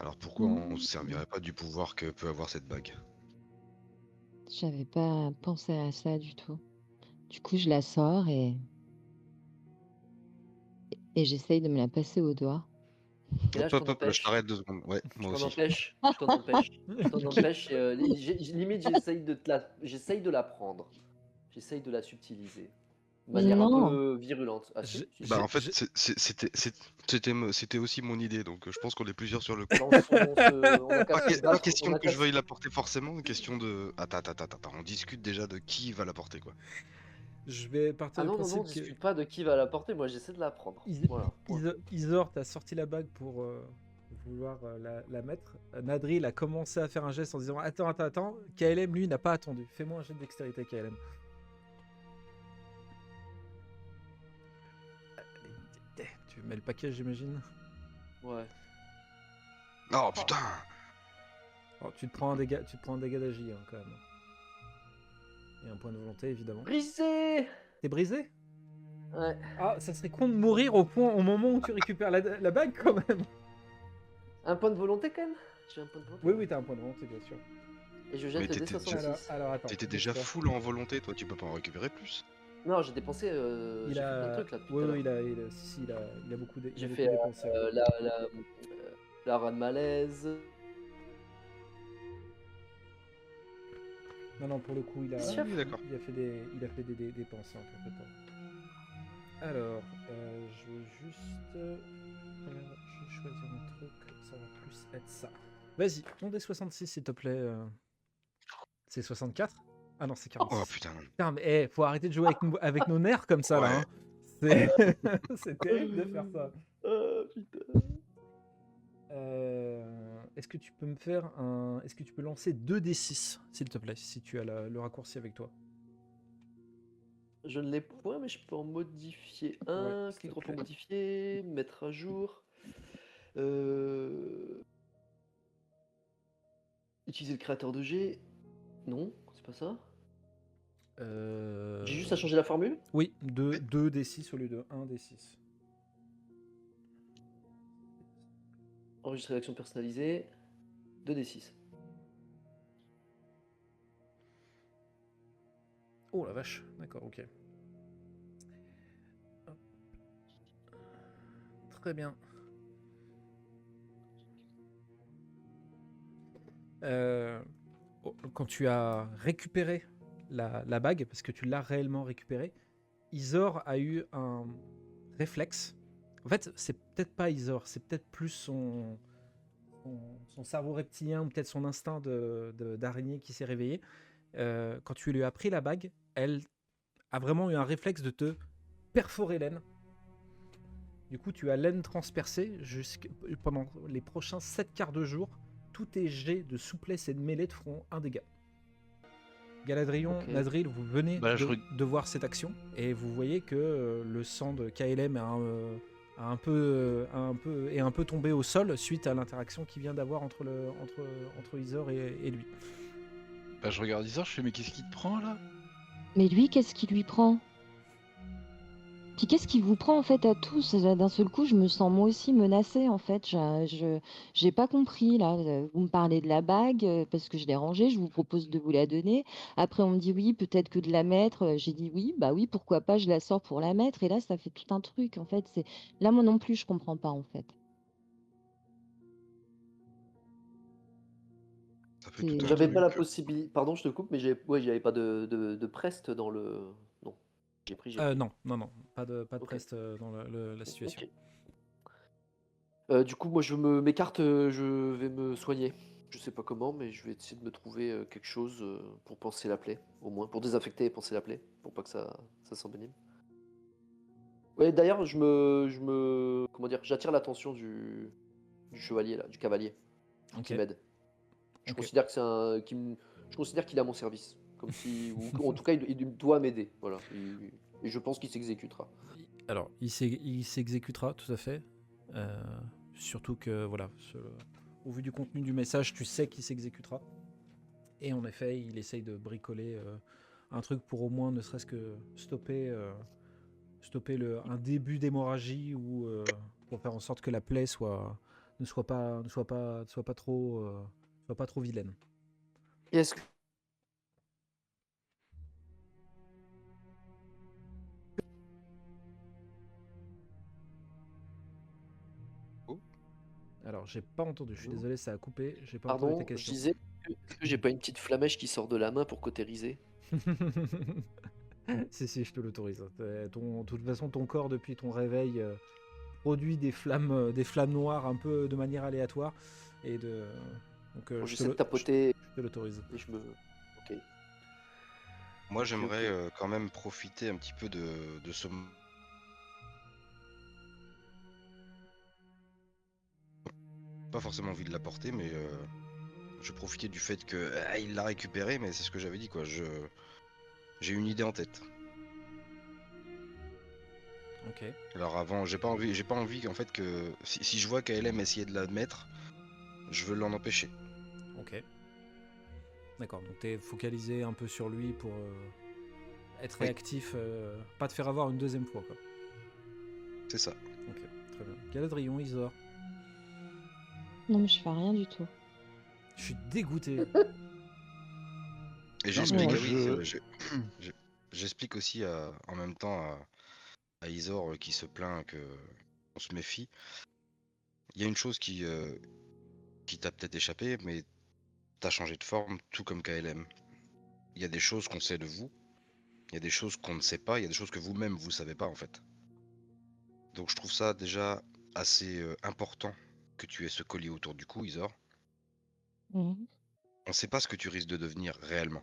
Alors pourquoi on se servirait pas du pouvoir que peut avoir cette bague? J'avais pas pensé à ça du tout. Du coup, je la sors et j'essaye de me la passer au doigt. Et là, je t'en Je empêche. t'arrête 2 secondes. Ouais, moi Je t'en aussi. empêche. Je t'en empêche. Je t'en empêche. Limite, j'essaye de la prendre. J'essaye de la subtiliser. De manière un Non. peu virulente. Ah, si, si, Bah si. en fait, c'était aussi mon idée, donc je pense qu'on est plusieurs sur le coup. On a qu'à se Pas battre, question on a que qu'à je se- veuille la porter forcément, une question de... Attends, on discute déjà de qui va la porter, quoi. Je vais partir Ah du non, on principe que discute pas de qui va la porter. Moi, j'essaie de la prendre. Voilà. Isor t'a sorti la bague pour vouloir la mettre. Nadril a commencé à faire un geste en disant attends. KLM, lui, n'a pas attendu. Fais-moi un jet de dextérité, KLM. Tu mets le paquet, j'imagine. Ouais. Oh putain! Alors, tu te prends un dégât d'agi hein, quand même. Et un point de volonté, évidemment. Brisé. T'es brisé? Ouais. Ah, ça serait con de mourir au moment où tu récupères la bague, quand même. Un point de volonté quand même. J'ai un point de volonté. Oui, t'as un point de volonté, bien sûr. Et je Mais jette le t'étais D66. Alors attends. T'étais déjà bouge pas. full en volonté, toi, tu peux pas en récupérer plus. Non, j'ai dépensé. Il J'ai fait plein de a... trucs là depuis Oui, tout à oui, l'heure. il a beaucoup, il a J'ai beaucoup fait dépensé. Ouais. la rade malaise. Non, pour le coup, il a, Ah oui, d'accord. il a fait des dépenses, hein, t'inquiète pas. Alors, je vais juste... je vais choisir un truc, ça va plus être ça. Vas-y, ton D66, s'il te plaît. C'est 64? Ah non, c'est 46. Oh putain. Putain, mais faut arrêter de jouer avec nos nerfs comme ça, là. Ouais. Hein. C'est terrible de faire ça. Ah putain. Est-ce que tu peux me faire un... Est-ce que tu peux lancer 2d6, s'il te plaît, si tu as le raccourci avec toi? Je ne l'ai point, mais je peux en modifier un. Ouais, s'il Clic te droit pour plaît. modifier, mettre à jour. Utiliser le créateur de G. Non, c'est pas ça. J'ai juste à changer la formule. Oui, 2d6 au lieu de 1d6. Enregistrer l'action personnalisée. 2d6. Oh la vache, d'accord, ok. Hop. Très bien. Quand tu as récupéré la bague, parce que tu l'as réellement récupérée, Isor a eu un réflexe. En fait, c'est peut-être pas Isor, c'est peut-être plus son cerveau reptilien ou peut-être son instinct d'araignée qui s'est réveillé. Quand tu lui as pris la bague, elle a vraiment eu un réflexe de te perforer l'aine. Du coup, tu as l'aine transpercée pendant les prochains 7 quarts de jour. Tous tes jets de souplesse et de mêlée te feront un dégât. Galadrion, Ok. Nadril, vous venez Bah, de voir cette action et vous voyez que le sang de KLM est un peu tombé au sol suite à l'interaction qu'il vient d'avoir entre Isor et lui. Bah, je regarde Isor, je fais mais qu'est-ce qui te prend là? Mais lui, qu'est-ce qui lui prend? Puis qu'est-ce qui vous prend en fait à tous? D'un seul coup, je me sens moi aussi menacée en fait. J'ai pas compris là. Vous me parlez de la bague parce que je l'ai rangée, je vous propose de vous la donner. Après, on me dit oui, peut-être que de la mettre. J'ai dit oui, bah oui, pourquoi pas, je la sors pour la mettre. Et là, ça fait tout un truc en fait. C'est là, moi non plus, je comprends pas en fait. Ça fait tout un J'avais truc. pas la possibilité. Pardon, je te coupe, mais j'avais pas de prest dans le. Non. J'ai pris. Non, pas de Ok. prest dans la situation. Ok. Du coup, moi, je m'écarte, je vais me soigner. Je sais pas comment, mais je vais essayer de me trouver quelque chose pour panser la plaie, au moins, pour désinfecter et panser la plaie, pour pas que ça s'envenime. Ouais, d'ailleurs, comment dire, j'attire l'attention du chevalier là, du cavalier, Ok. qui m'aide. Je Ok. considère que je considère qu'il est à mon service, comme si, ou en tout cas, il doit m'aider, voilà. Et je pense qu'il s'exécutera. Alors, il s'exécutera tout à fait. Surtout que, voilà, au vu du contenu du message, tu sais qu'il s'exécutera. Et en effet, il essaye de bricoler un truc pour au moins ne serait-ce que stopper un début d'hémorragie ou pour faire en sorte que la plaie ne soit pas trop vilaine. Et est-ce que Alors, j'ai pas entendu, je suis désolé, ça a coupé, j'ai pas entendu Pardon, ta je question. disais, est-ce que j'ai pas une petite flamèche qui sort de la main pour cautériser? Si, je te l'autorise. De toute façon, ton corps, depuis ton réveil, produit des flammes noires un peu de manière aléatoire. Et donc, Bon, je j'essaie de tapoter te l'autorise. et je me. Ok. Moi, Ok, j'aimerais ok. quand même profiter un petit peu de ce. pas forcément envie de la porter, mais je profitais du fait que il l'a récupéré, mais c'est ce que j'avais dit quoi. J'ai une idée en tête. Ok. Alors avant, j'ai pas envie en fait que si je vois KLM essayer de la mettre, je veux l'en empêcher. Ok. D'accord, donc t'es focalisé un peu sur lui pour être Oui. réactif, pas te faire avoir une deuxième fois, quoi. C'est ça. Ok, très bien. Galadrion, Isor. Non, mais je fais rien du tout. Je suis dégoûté. Et Non, mais j'explique, moi Ouais. oui, je. j'explique aussi en même temps à Isor qui se plaint que on se méfie. Il y a une chose qui t'a peut-être échappé, mais t'as changé de forme, tout comme KLM. Il y a des choses qu'on sait de vous, il y a des choses qu'on ne sait pas, il y a des choses que vous-même vous savez pas en fait. Donc je trouve ça déjà assez important que tu aies ce collier autour du cou, Isor. Mhm. On sait pas ce que tu risques de devenir réellement.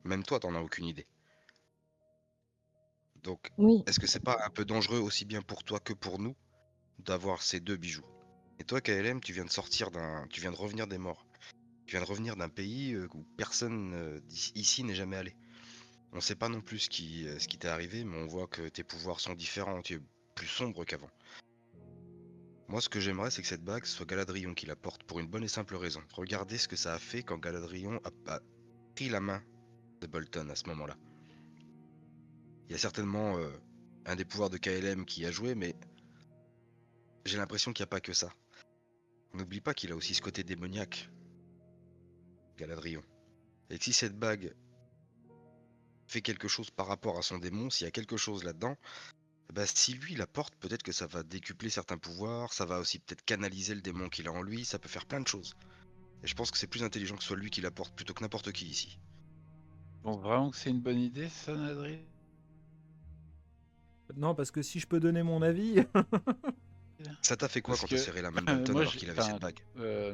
Même toi, t'en as aucune idée. Donc, Oui. est-ce que c'est pas un peu dangereux aussi bien pour toi que pour nous d'avoir ces deux bijoux? Et toi, KLM, tu viens de revenir des morts. Tu viens de revenir d'un pays où personne ici n'est jamais allé. On sait pas non plus ce qui t'est arrivé, mais on voit que tes pouvoirs sont différents, tu es plus sombre qu'avant. Moi, ce que j'aimerais, c'est que cette bague ce soit Galadrion qui la porte pour une bonne et simple raison. Regardez ce que ça a fait quand Galadrion a pris la main de Bolton à ce moment-là. Il y a certainement un des pouvoirs de KLM qui a joué, mais j'ai l'impression qu'il n'y a pas que ça. N'oublie pas qu'il a aussi ce côté démoniaque, Galadrion. Et que si cette bague fait quelque chose par rapport à son démon, s'il y a quelque chose là-dedans, bah si lui la porte, peut-être que ça va décupler certains pouvoirs, ça va aussi peut-être canaliser le démon qu'il a en lui, ça peut faire plein de choses. Et je pense que c'est plus intelligent que ce soit lui qui la porte plutôt que n'importe qui ici. Bon, vraiment que c'est une bonne idée, ça, Nadri? Non, parce que si je peux donner mon avis. Ça t'a fait quoi Parce quand t'as que serré la main de Bolton moi, alors qu'il avait cette bague?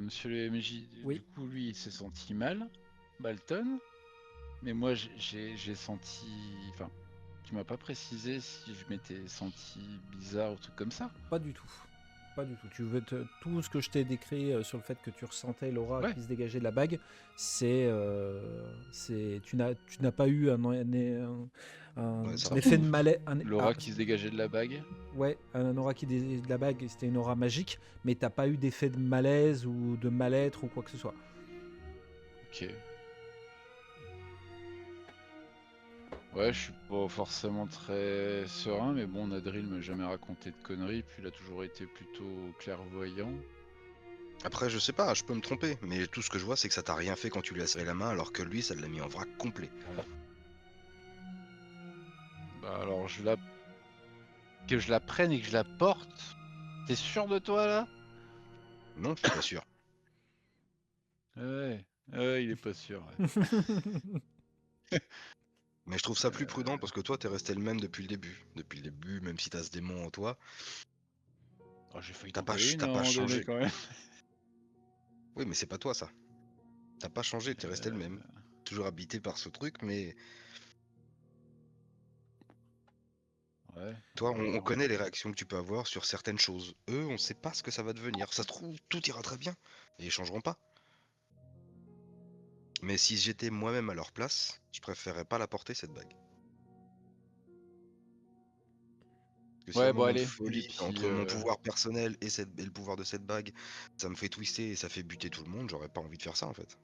monsieur le MJ, Oui. du coup, lui, il s'est senti mal, Balton, mais moi, j'ai senti. Enfin, tu m'as pas précisé si je m'étais senti bizarre ou truc comme ça. Pas du tout. Pas du tout. Tout ce que je t'ai décrit sur le fait que tu ressentais l'aura Ouais. qui se dégageait de la bague, tu n'as pas eu Ouais, ça un va. effet de malaise. L'aura qui se dégageait de la bague. Ouais, un aura qui dégageait de la bague, c'était une aura magique, mais t'as pas eu d'effet de malaise ou de mal-être ou quoi que ce soit. Ok. Ouais, je suis pas forcément très serein, mais bon, Nadril m'a jamais raconté de conneries, puis il a toujours été plutôt clairvoyant. Après, je sais pas, je peux me tromper, mais tout ce que je vois, c'est que ça t'a rien fait quand tu lui as serré la main, alors que lui, ça l'a mis en vrac complet. Bah alors, que je la prenne et que je la porte. T'es sûr de toi là? Non, je suis pas sûr. Ouais, ouais, il est pas sûr. Ouais. Mais je trouve ça plus prudent parce que toi, t'es resté le même depuis le début. Depuis le début, même si t'as ce démon en toi, Oh, j'ai failli t'as t'en pas, coller une t'as à un pas moment donné changé. quand même. Oui, mais c'est pas toi ça. T'as pas changé, t'es resté le même. Toujours habité par ce truc, mais Ouais. toi, on Bon. connaît les réactions que tu peux avoir sur certaines choses. Eux, on sait pas ce que ça va devenir. Ça se trouve, tout ira très bien. Et ils changeront pas. Mais si j'étais moi-même à leur place, je préférerais pas la porter cette bague. Parce que s'il y a Ouais, un bon moment de allez. Et folie puis, entre mon pouvoir personnel et le pouvoir de cette bague, ça me fait twister et ça fait buter tout le monde, j'aurais pas envie de faire ça en fait.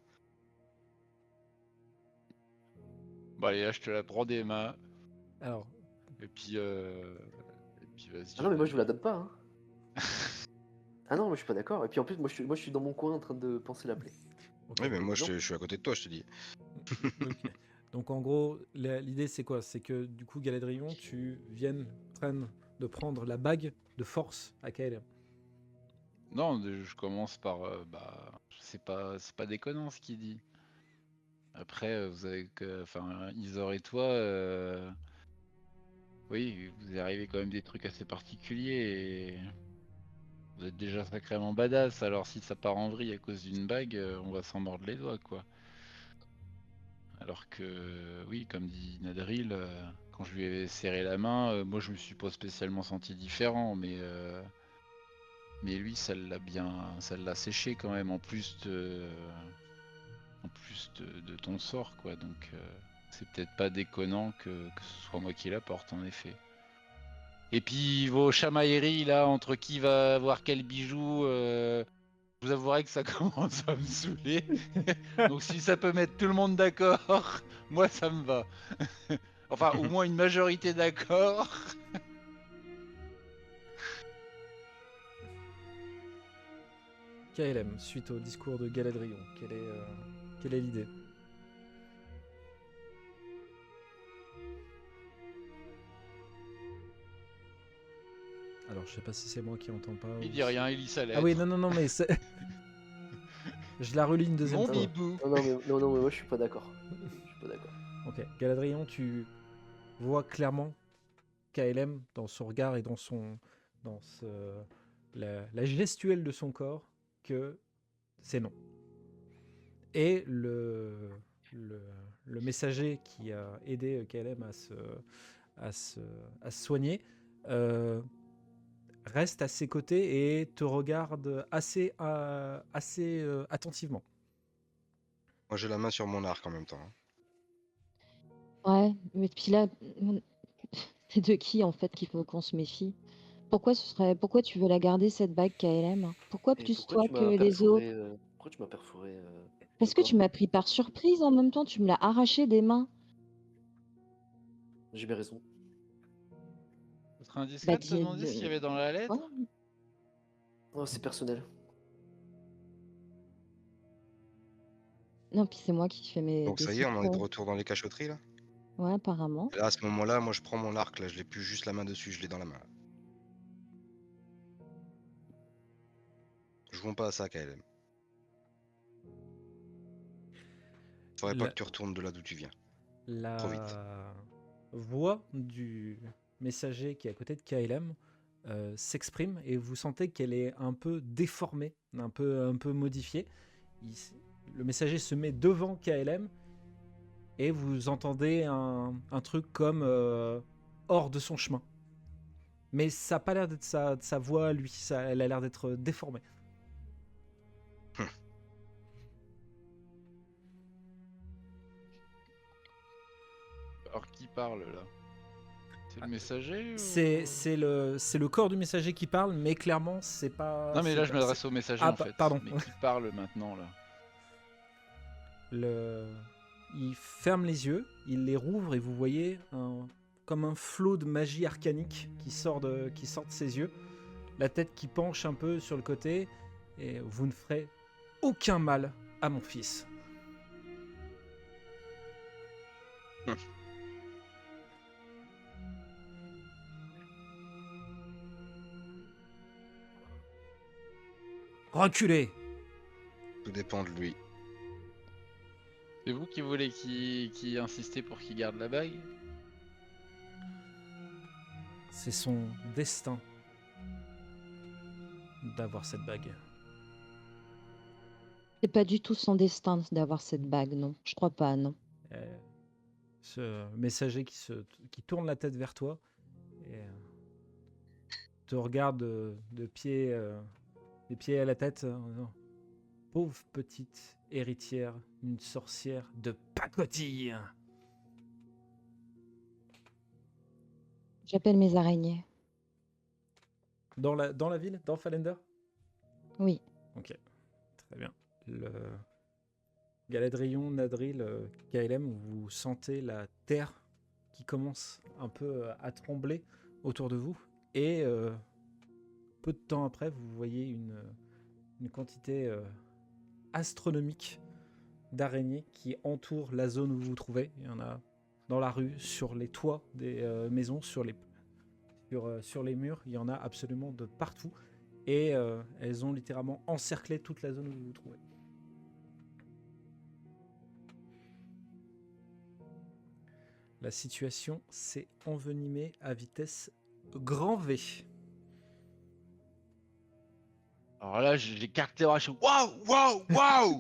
bon allez, là je te la prends des mains. Alors, Et puis, vas-y. Ah non, mais moi je vous la donne pas, hein. Ah non, mais je suis pas d'accord. Et puis en plus, moi je suis dans mon coin en train de penser l'appeler. ok. Oui, mais moi Non. je suis à côté de toi, je te dis. Ok. Donc en gros, l'idée c'est quoi? C'est que du coup, Galadrion, tu viennes de prendre la bague de force à KLM. Non, je commence par, bah, c'est pas déconnant ce qu'il dit. Après, vous avez que, enfin, Isor et toi, oui, vous est arrivé quand même des trucs assez particuliers et vous êtes déjà sacrément badass. Alors si ça part en vrille à cause d'une bague, on va s'en mordre les doigts, quoi. Alors que, oui, comme dit Nadril, quand je lui ai serré la main, moi je me suis pas spécialement senti différent, mais Mais lui, ça l'a séché quand même, en plus de ton sort, quoi. Donc, c'est peut-être pas déconnant que ce soit moi qui la porte, en effet. Et puis, vos chamailleries, là, entre qui va avoir quel bijou, je vous avouerai que ça commence à me saouler. Donc, si ça peut mettre tout le monde d'accord, moi, ça me va. Enfin, au moins une majorité d'accord. KLM, suite au discours de Galadrion, quelle est l'idée? Alors, je sais pas si c'est moi qui entends pas. Il ou dit rien, il lit sa lettre. Ah oui, non, mais c'est... Je la relis une deuxième Mon fois. bibou. Non, mais moi je suis pas d'accord. Je suis pas d'accord. Ok, Galadrion, tu vois clairement KLM dans son regard et dans la gestuelle de son corps que c'est non. Et le messager qui a aidé KLM à se soigner reste à ses côtés et te regarde assez attentivement. Moi, j'ai la main sur mon arc en même temps. Hein. Ouais, mais puis là, c'est de qui en fait qu'il faut qu'on se méfie? Pourquoi tu veux la garder cette bague KLM? Pourquoi Et plus pourquoi toi tu que m'as les autres? perforé Pourquoi tu m'as perforé Parce le que corps? tu m'as pris par surprise en même temps, tu me l'as arraché des mains. J'ai bien raison. Ce serait indiscret de te dis- demander ce qu'il y avait dans la lettre. Ouais. Oh, c'est personnel. Non, puis c'est moi qui fais mes Donc ça y est, on en est de décisions. retour dans les cachotteries là. Ouais, apparemment. Et là, à ce moment-là, moi je prends mon arc là, je l'ai plus juste la main dessus, je l'ai dans la main. Là. Jouons pas à ça, KLM. Faudrait pas que tu retournes de là d'où tu viens. Trop vite. La voix du messager qui est à côté de KLM s'exprime et vous sentez qu'elle est un peu déformée, un peu modifiée. Le messager se met devant KLM et vous entendez un truc comme hors de son chemin. Mais ça n'a pas l'air d'être sa voix, lui. Elle a l'air d'être déformée. Alors qui parle là? C'est le messager ou... C'est le corps du messager qui parle, mais clairement, c'est pas... Non mais là je c'est- m'adresse au messager Ah, en fait. pardon. Mais qui parle maintenant là? Il ferme les yeux, il les rouvre et vous voyez comme un flot de magie arcanique qui sort de ses yeux. La tête qui penche un peu sur le côté. Et vous ne ferez aucun mal à mon fils. Reculez! Tout dépend de lui. C'est vous qui voulez qui insistez pour qu'il garde la bague? C'est son destin d'avoir cette bague. C'est pas du tout son destin d'avoir cette bague, non. Je crois pas, non. Ce messager qui tourne la tête vers toi et te regarde des pieds à la tête en disant, pauvre petite héritière, une sorcière de pacotille. J'appelle mes araignées. Dans la ville, dans Falender? Oui. Ok, très bien. Galadrion, Nadril, KLM, vous sentez la terre qui commence un peu à trembler autour de vous. Et peu de temps après, vous voyez une quantité astronomique d'araignées qui entourent la zone où vous vous trouvez. Il y en a dans la rue, sur les toits des maisons, sur les murs. Il y en a absolument de partout. Et elles ont littéralement encerclé toute la zone où vous vous trouvez. La situation s'est envenimée à vitesse grand V. Alors là, j'écarte les bras, je fais waouh, waouh, waouh.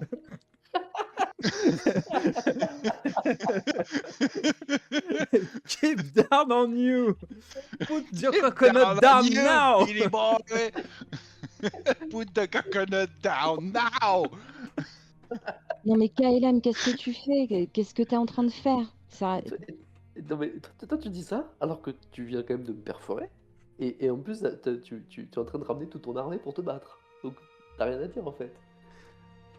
Keep down on you! Put your coconut down now! Il est bon, ouais. Put the coconut down now. Non mais KLM, qu'est-ce que tu fais? Qu'est-ce que t'es en train de faire? Ça... Non mais toi, tu dis ça alors que tu viens quand même de me perforer et en plus tu es en train de ramener toute ton armée pour te battre. Donc t'as rien à dire en fait.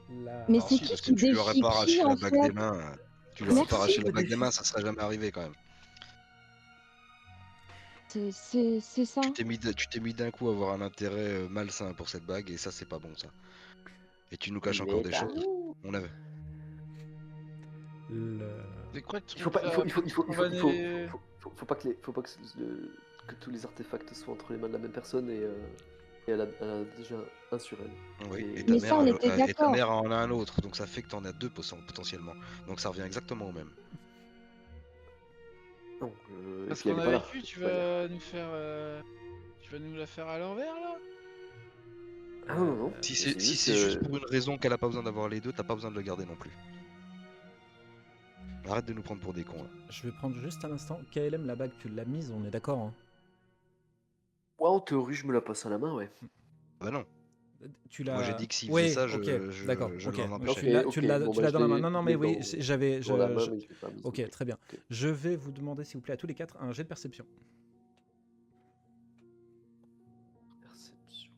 Mais Alors c'est si, qui parce que qui tu lui aurais défie pas qui, arraché en la bague des fait? mains. Tu lui aurais pas Merci. arraché la bague des mains, ça serait jamais arrivé quand même. C'est ça. Tu t'es mis d'un coup à avoir un intérêt malsain pour cette bague et ça c'est pas bon ça. Et tu nous caches encore des choses. On avait. C'est quoi le truc Il faut pas, là faut pas que tous les artefacts soient entre les mains de la même personne et elle a déjà un sur elle. Oui, Et- et ta Mais ça, on était et ta d'accord. mère en a un autre, donc ça fait que t'en as deux potentiellement. Donc ça revient exactement au même. Non, et Parce puis elle qu'on est a pas là. vécu, de toute manière. tu vas nous la faire à l'envers là. Ah non, non. Si C'est c'est juste, juste pour une raison qu'elle a pas besoin d'avoir les deux, t'as pas besoin de le garder non plus. Arrête de nous prendre pour des cons là. Je vais prendre juste un instant. KLM, la bague, tu l'as mise, on est d'accord, hein? Ouais, en théorie, je me la passe à la main, ouais. Bah non. Tu l'as. Moi j'ai dit que s'il Oui, faisait ça, ok, d'accord. je ok. l'en Donc, empêchais. tu l'as, Ok, tu l'as, bon, tu bah, l'as je dans la main. l'ai- Non, non, je mais l'ai oui, dans- j'avais. dans la main, mais je l'ai pas mise. Ok, très bien. Ok. Je vais vous demander, s'il vous plaît, à tous les quatre, un jet de perception. Perception.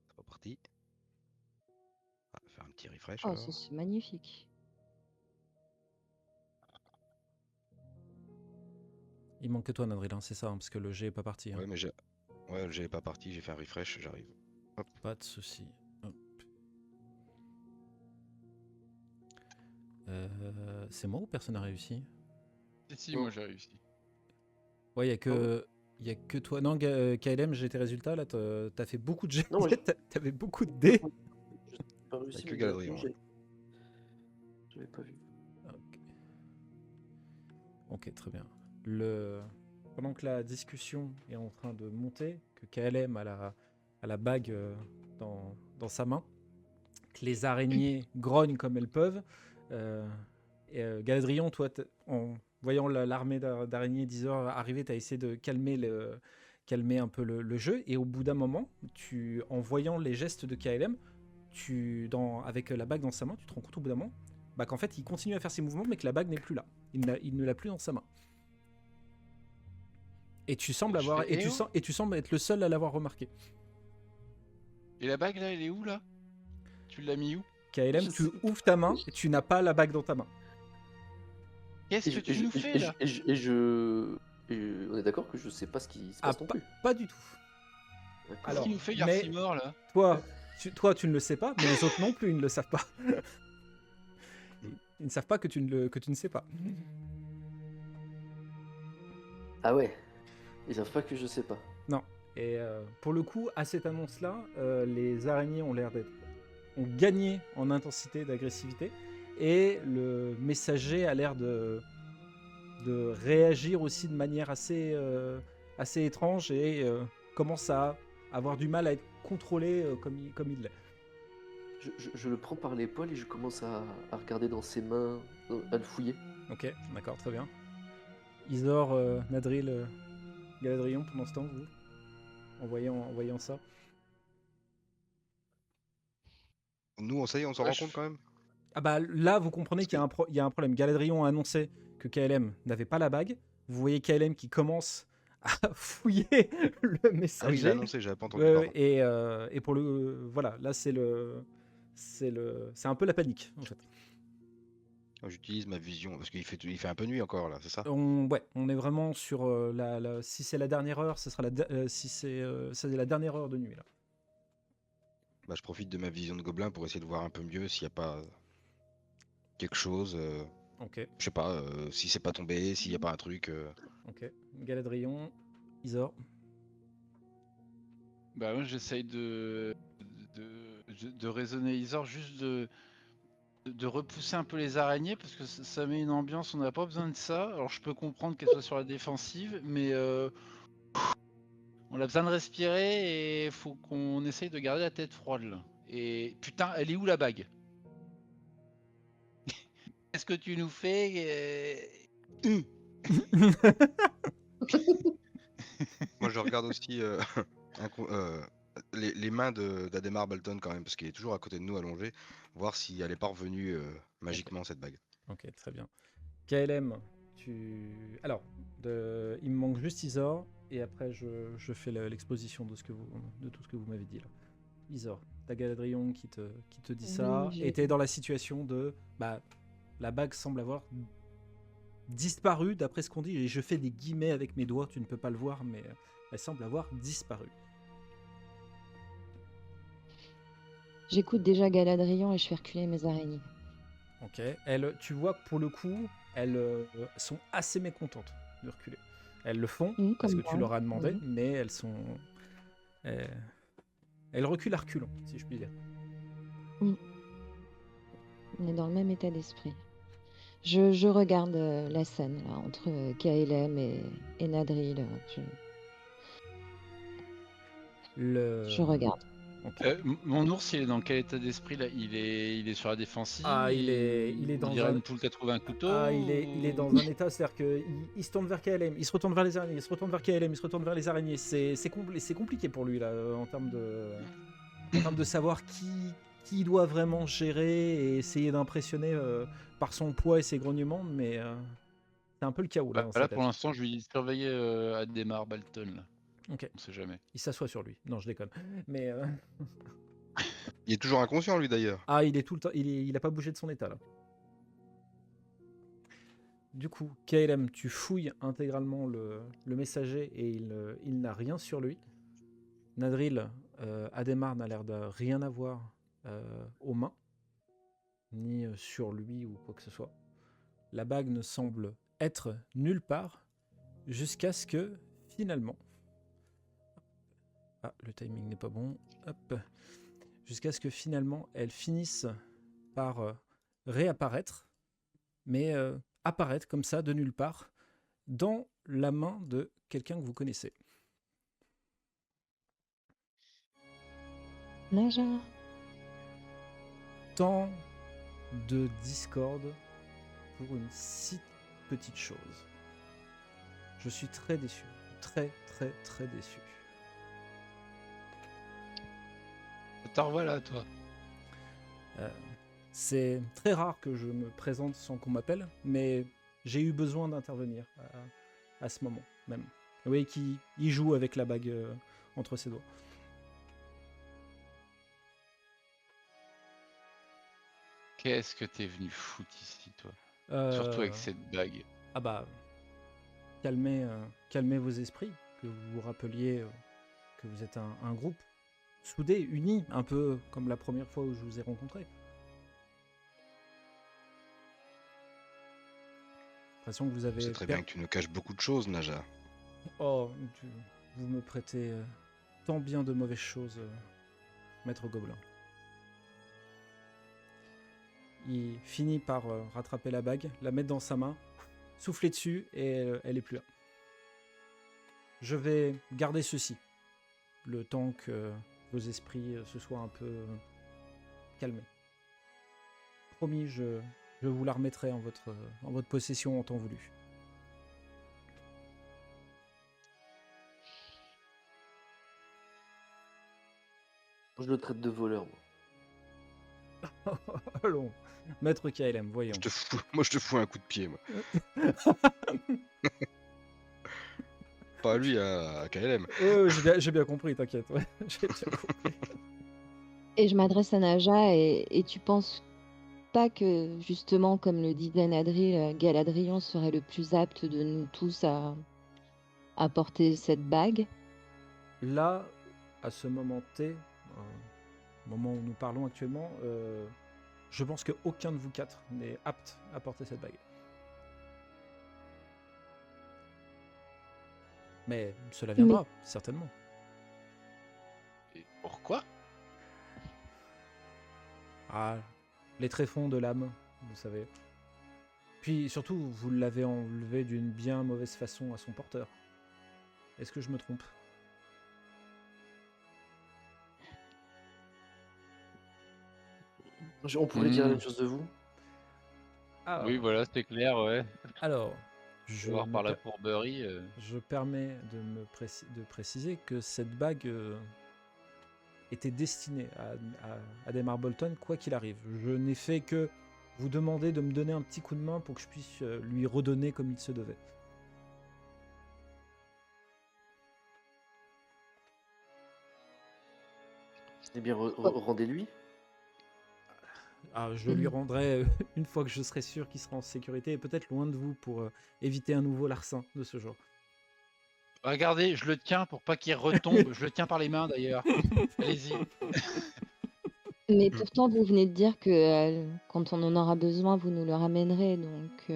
C'est pas parti. On va faire un petit refresh Oh, alors. ça, c'est magnifique. Il manque que toi, Nadril, hein, c'est ça, hein, parce que le jet est pas parti. hein. Ouais, mais le jet est pas parti, j'ai fait un refresh, j'arrive. Pas de souci. Hop. C'est moi ou personne n'a réussi? Si, moi j'ai réussi. Ouais, il y a que toi. Non, KLM, j'ai tes résultats là. T'as fait beaucoup de jets. Non, moi, je- T'avais beaucoup de dés. J'ai pas réussi, que mais Galadriel, j'ai- j'avais pas vu. Ok, très bien. Pendant que la discussion est en train de monter, que KLM a la bague dans sa main, que les araignées grognent comme elles peuvent, Galadriel, toi, en voyant l'armée d'araignées d'Isor arriver, tu as essayé de calmer un peu le jeu, et au bout d'un moment, en voyant les gestes de KLM, avec la bague dans sa main, tu te rends compte au bout d'un moment qu'en fait, il continue à faire ses mouvements, mais que la bague n'est plus là. Il ne l'a plus dans sa main. Et tu sembles tu sembles être le seul à l'avoir remarqué. Et la bague là, elle est où là? Tu l'as mis où? KLM, Je tu sais ouvres ta main et tu n'as pas la bague dans ta main. Qu'est-ce que tu nous fais là? Et on est d'accord que je sais pas ce qui se Ah, passe non plus. pas du tout. D'accord. Qu'est-ce alors, qu'il nous fait, mais- Garcimore là? Toi, tu ne le sais pas, mais les autres non plus, ils ne le savent pas. Ils ne savent pas que tu ne sais pas. Ah ouais. Ils savent pas que je sais pas. Et pour le coup, à cette annonce-là, les araignées ont gagné en intensité d'agressivité, et le messager a l'air de réagir aussi de manière assez étrange, et commence à avoir du mal à être contrôlé comme il l'est. Je le prends par l'épaule et je commence à regarder dans ses mains, à le fouiller. Ok, d'accord, très bien. Isor, Nadril, Galadriel, pendant ce temps, vous, en voyant ça. Nous, ça y est, on s'en rend compte quand même. Ah bah là, vous comprenez Parce qu'il y a un problème. Galadriel a annoncé que KLM n'avait pas la bague. Vous voyez KLM qui commence à fouiller le Ah oui, il messager. l'a annoncé, j'avais pas entendu. Ouais, pardon. et pour voilà, là c'est un peu la panique en fait. J'utilise ma vision parce qu'il fait un peu nuit encore là, c'est ça? On est vraiment sur si c'est la dernière heure, ce sera c'est la dernière heure de nuit là. Bah, je profite de ma vision de gobelin pour essayer de voir un peu mieux s'il n'y a pas quelque chose. Ok, Je sais pas, si c'est pas tombé, s'il n'y a pas un truc. ok. Galadriel, Isor. Bah moi j'essaye de raisonner Isor, juste de repousser un peu les araignées, parce que ça met une ambiance, on n'a pas besoin de ça. Alors je peux comprendre qu'elle soit sur la défensive, mais on a besoin de respirer et faut qu'on essaye de garder la tête froide là. Et putain, elle est où la bague? Qu'est-ce que tu nous fais? Moi, je regarde aussi les mains d'Ademar Balton quand même, parce qu'il est toujours à côté de nous allongé, voir si elle est pas revenue magiquement cette bague. Ok, très bien. KLM, Alors, il me manque juste Isor, et après je fais l'exposition de tout ce que vous m'avez dit là. Isor, t'as Galadrion qui te dit ça, Oui, et t'es dans la situation de... Bah, la bague semble avoir disparu, d'après ce qu'on dit, et je fais des guillemets avec mes doigts, tu ne peux pas le voir, mais elle semble avoir disparu. j'écoute déjà Galadriel et je fais reculer mes araignées. Ok. Tu vois que pour le coup, elles sont assez mécontentes de reculer. Elles le font parce Comme que tu moi. leur as demandé, Oui. mais euh, elles reculent à reculons, si je puis dire. On est dans le même état d'esprit. Je regarde la scène là, entre KLM et Nadril. Je regarde. Ok. Mon ours, il est dans quel état d'esprit là? Il est sur la défensive. Il est On dans dirait un. une poule qui a trouvé un couteau. Il est dans un état, c'est-à-dire qu'il se tourne vers KLM, il se retourne vers les araignées, il se retourne vers KLM, il se retourne vers les araignées. C'est compliqué pour lui là, en termes de savoir qui il doit vraiment gérer et essayer d'impressionner par son poids et ses grognements, mais c'est un peu le chaos là dans sa Là, tête. pour l'instant, je lui surveiller Ademar Balton. Là. Ok. On sait jamais. Il s'assoit sur lui. Non, je déconne. Mais Il est toujours inconscient, lui, d'ailleurs. il est tout le temps. Il a pas bougé de son état là. Du coup, KLM, tu fouilles intégralement le messager et il n'a rien sur lui. Nadril, Ademar n'a l'air de rien avoir aux mains, ni sur lui ou quoi que ce soit. La bague ne semble être nulle part jusqu'à ce que finalement. Ah, le timing n'est pas bon. Hop. Jusqu'à ce que finalement elle finisse par réapparaître, mais apparaître comme ça de nulle part dans la main de quelqu'un que vous connaissez. Naja. Tant de discorde pour une si petite chose. Je suis très déçu. Très, très, très déçu. T'en revoilà, toi. C'est très rare que je me présente sans qu'on m'appelle, mais j'ai eu besoin d'intervenir à ce moment même. Vous voyez qu'il joue avec la bague entre ses doigts. Qu'est-ce que t'es venu foutre ici, toi? Surtout avec cette bague. Ah bah, calmez vos esprits, que vous vous rappeliez que vous êtes un groupe soudé, uni, un peu comme la première fois où je vous ai rencontré. L'impression que vous avez... C'est très bien que tu nous caches beaucoup de choses, Naja. Oh, vous me prêtez tant bien de mauvaises choses, maître Gobelin. Il finit par rattraper la bague, la mettre dans sa main, souffler dessus et elle est plus là. Je vais garder ceci, le temps que vos esprits se soient un peu calmés. Promis, je vous la remettrai en votre possession en temps voulu. Je le traite de voleur, moi. Allons, maître KLM, voyons. Moi, je te fous un coup de pied, moi. Pas à lui, à KLM. J'ai bien compris, t'inquiète. Ouais, j'ai bien compris. Et je m'adresse à Naja et tu penses pas que, justement, comme le disait Nadril, Galadriel serait le plus apte de nous tous à porter cette bague? Là, à ce moment T, au moment où nous parlons actuellement, je pense qu'aucun de vous quatre n'est apte à porter cette bague. Mais cela viendra, certainement. Et pourquoi? Ah, les tréfonds de l'âme, vous savez. Puis surtout, vous l'avez enlevé d'une bien mauvaise façon à son porteur. Est-ce que je me trompe? On pourrait dire la même chose de vous. Alors, Oui, voilà, c'est clair, ouais. alors, Je Voir me par la per- courberie. je permets de préciser que cette bague était destinée à Ademar Bolton, quoi qu'il arrive. Je n'ai fait que vous demander de me donner un petit coup de main pour que je puisse lui redonner comme il se devait. Eh bien, Ouais. rendez-lui. Je lui rendrai une fois que je serai sûr qu'il sera en sécurité et peut-être loin de vous pour éviter un nouveau larcin de ce genre. Regardez, je le tiens pour pas qu'il retombe. Je le tiens par les mains d'ailleurs. Allez-y. Mais pourtant, vous venez de dire que quand on en aura besoin, vous nous le ramènerez. Donc,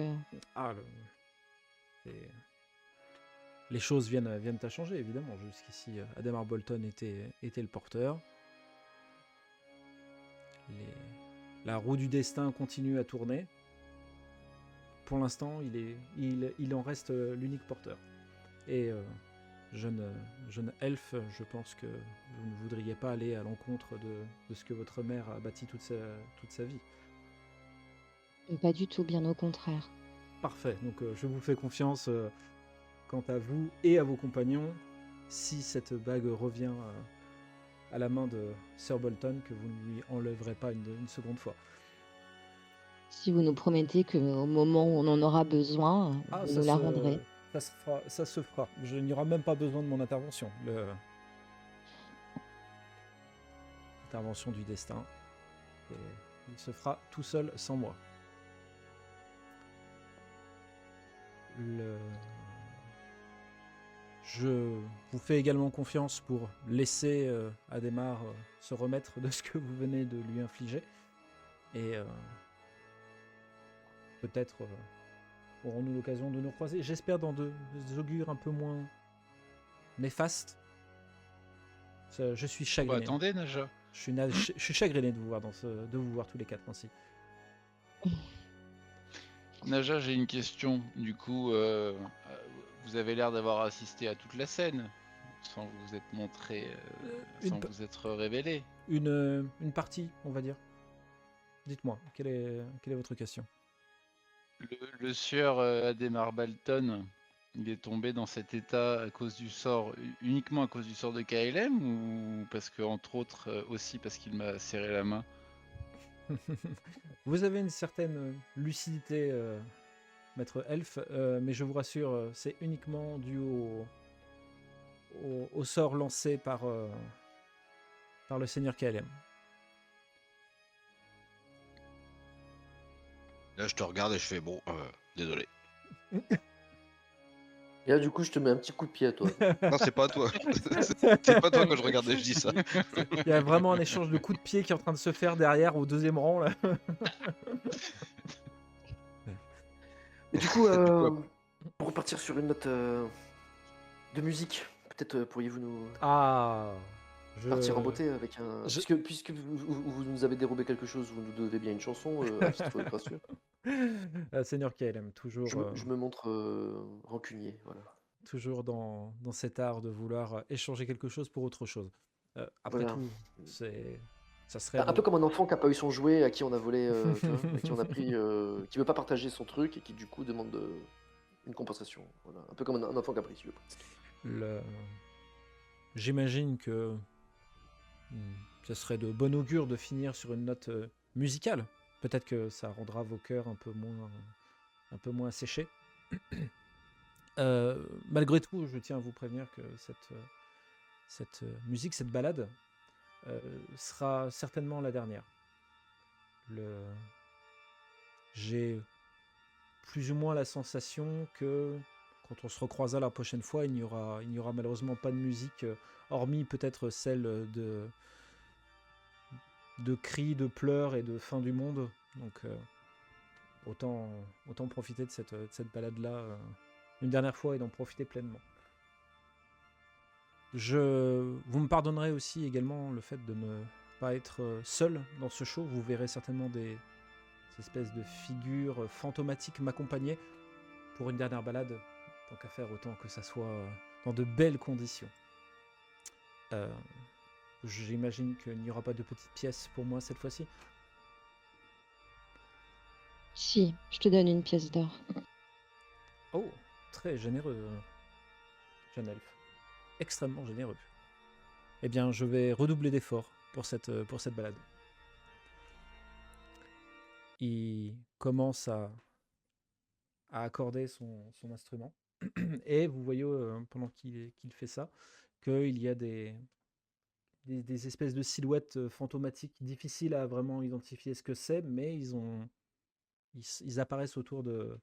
C'est- les choses viennent à changer, évidemment. Jusqu'ici, Ademar Bolton était le porteur. La roue du destin continue à tourner. Pour l'instant, il en reste l'unique porteur. Et jeune elfe, je pense que vous ne voudriez pas aller à l'encontre de ce que votre mère a bâti toute sa vie. pas du tout, bien au contraire. Parfait, donc je vous fais confiance quant à vous et à vos compagnons. Si cette bague revient à la main de Sir Bolton, que vous ne lui enlèverez pas une seconde fois. Si vous nous promettez qu'au moment où on en aura besoin, vous nous la rendrez. Ça se fera. Il n'y aura même pas besoin de mon intervention. L'intervention du destin. Et il se fera tout seul sans moi. Je vous fais également confiance pour laisser Ademar se remettre de ce que vous venez de lui infliger. Et peut-être aurons-nous l'occasion de nous croiser. J'espère dans des augures un peu moins néfastes. Je suis Bah, chagriné. attendez, Naja. Je suis chagriné de vous voir de vous voir tous les quatre ainsi. Naja, j'ai une question. Du coup, vous avez l'air d'avoir assisté à toute la scène, sans vous être montré, sans vous être révélé. Une partie, on va dire. Dites-moi, quelle est votre question? Le sieur Ademar Bolton, il est tombé dans cet état à cause du sort, uniquement à cause du sort de KLM, ou parce que, entre autres, aussi parce qu'il m'a serré la main? Vous avez une certaine lucidité, maître elfe, mais je vous rassure, c'est uniquement dû au sort lancé par le seigneur KLM. Là, je te regarde et je fais bon, désolé. Et là, du coup, je te mets un petit coup de pied à toi. Non, c'est pas à toi. C'est pas toi quand je regarde et je dis ça. Il y a vraiment un échange de coups de pied qui est en train de se faire derrière au deuxième rang là. Et du coup, pour repartir sur une note de musique, peut-être pourriez-vous nous partir en beauté avec un. Puisque vous nous avez dérobé quelque chose, vous nous devez bien une chanson à titre gracieux. Seigneur KLM, toujours, Je me montre rancunier, voilà. toujours dans cet art de vouloir échanger quelque chose pour autre chose. Après Voilà. tout, ça serait Un peu comme un enfant qui n'a pas eu son jouet, à qui on a volé, tu vois, à qui on a pris, qui veut pas partager son truc et qui du coup demande une compensation. Voilà. Un peu comme un enfant capricieux. J'imagine que ce serait de bon augure de finir sur une note musicale. Peut-être que ça rendra vos cœurs un peu moins asséchés. Malgré tout, je tiens à vous prévenir que cette musique, cette balade, sera certainement la dernière. J'ai plus ou moins la sensation que quand on se recroisera la prochaine fois, il n'y aura malheureusement pas de musique, hormis peut-être celle de cris, de pleurs et de fin du monde. Donc autant profiter de cette balade-là une dernière fois et d'en profiter pleinement. Vous me pardonnerez aussi également le fait de ne pas être seul dans ce show. Vous verrez certainement des espèces de figures fantomatiques m'accompagner pour une dernière balade. Tant qu'à faire, autant que ça soit dans de belles conditions. J'imagine qu'il n'y aura pas de petites pièces pour moi cette fois-ci. Si, je te donne une pièce d'or. Oh, très généreux, jeune elfe. Extrêmement généreux. Eh bien, je vais redoubler d'efforts pour cette balade. Il commence à accorder son instrument. Et vous voyez, pendant qu'il fait ça, qu'il y a des espèces de silhouettes fantomatiques difficiles à vraiment identifier ce que c'est, mais ils apparaissent autour de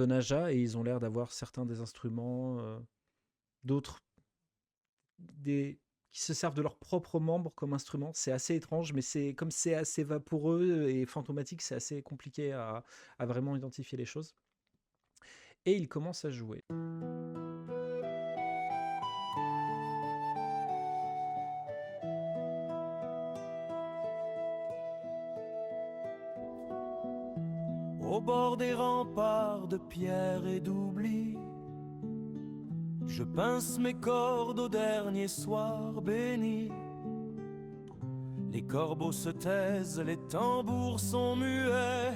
Naja et ils ont l'air d'avoir certains des instruments, d'autres qui se servent de leurs propres membres comme instruments. C'est assez étrange, mais comme c'est assez vaporeux et fantomatique, c'est assez compliqué à vraiment identifier les choses. Et il commence à jouer. Au bord des remparts de pierre et d'oubli, je pince mes cordes au dernier soir béni. Les corbeaux se taisent, les tambours sont muets,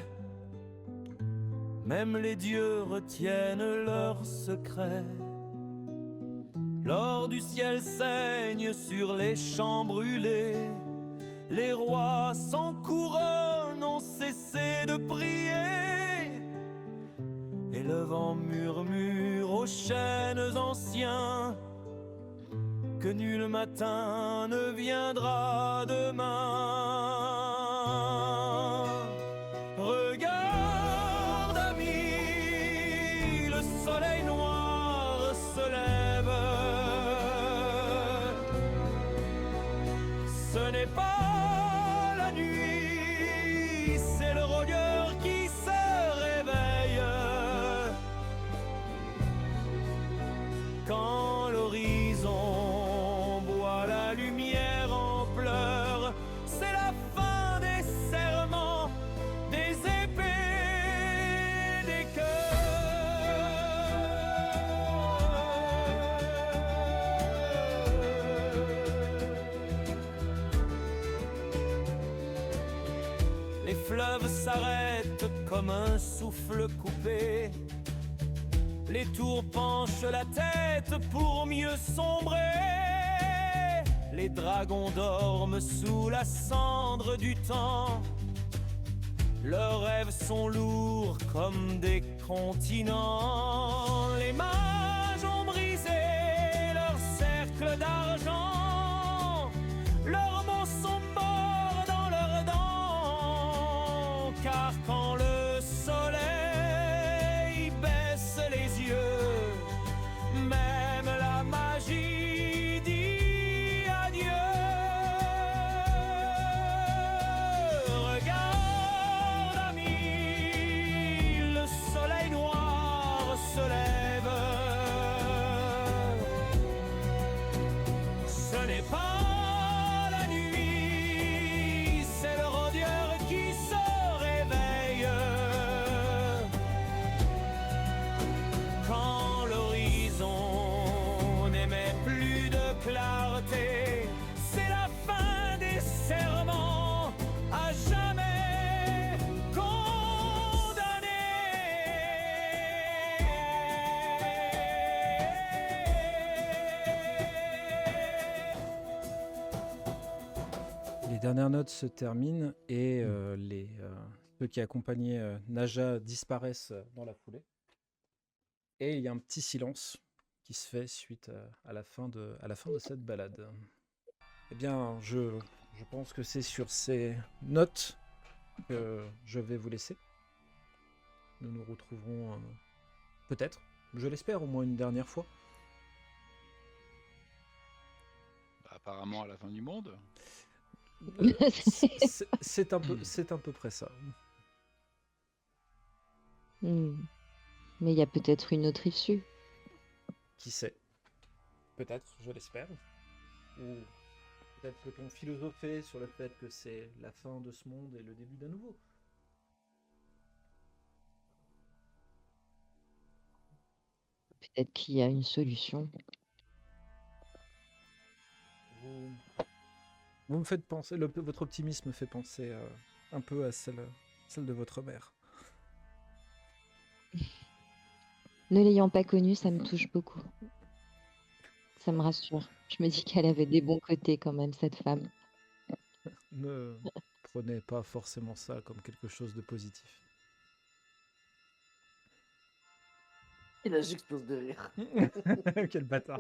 même les dieux retiennent leurs secrets. L'or du ciel saigne sur les champs brûlés, les rois sans couronne ont cessé de prier, et le vent murmure aux chênes anciens que nul matin ne viendra demain. Regarde, ami, le soleil noir se lève. Ce n'est pas la nuit, c'est le rôdeur qui se réveille. Quand l'horizon boit la lumière en pleurs, c'est la fin des serments, des épées, des cœurs. Les fleuves s'arrêtent comme un souffle coupé. Les tours penchent la tête pour mieux sombrer. Les dragons dorment sous la cendre du temps. Leurs rêves sont lourds comme des continents. Les mages ont brisé leur cercle d'argent. Leurs mots sont morts dans leurs dents. Car quand le soleil baisse les yeux, même la magie dit adieu. Regarde, ami, le soleil noir se lève. Ce n'est pas la nuit, c'est le rôdeur qui se réveille. Quand l'horizon n'émet plus de clarté, c'est la fin des serments, à jamais condamnés. Les dernières notes se terminent et ceux qui accompagnaient Naja disparaissent dans la foulée. Et il y a un petit silence qui se fait suite à la fin de cette balade. Eh bien, je pense que c'est sur ces notes que je vais vous laisser. Nous nous retrouverons peut-être, je l'espère, au moins une dernière fois. Bah, apparemment à la fin du monde. C'est un peu près ça. Mais il y a peut-être une autre issue. Qui sait? Peut-être, je l'espère. Ou peut-être peut-on philosopher sur le fait que c'est la fin de ce monde et le début d'un nouveau. Peut-être qu'il y a une solution. Vous me faites penser, votre optimisme me fait penser un peu à celle de votre mère. Ne l'ayant pas connue, ça me touche beaucoup. Ça me rassure. Je me dis qu'elle avait des bons côtés quand même, cette femme. Ne prenez pas forcément ça comme quelque chose de positif. Et là, j'explose de rire. Quel bâtard.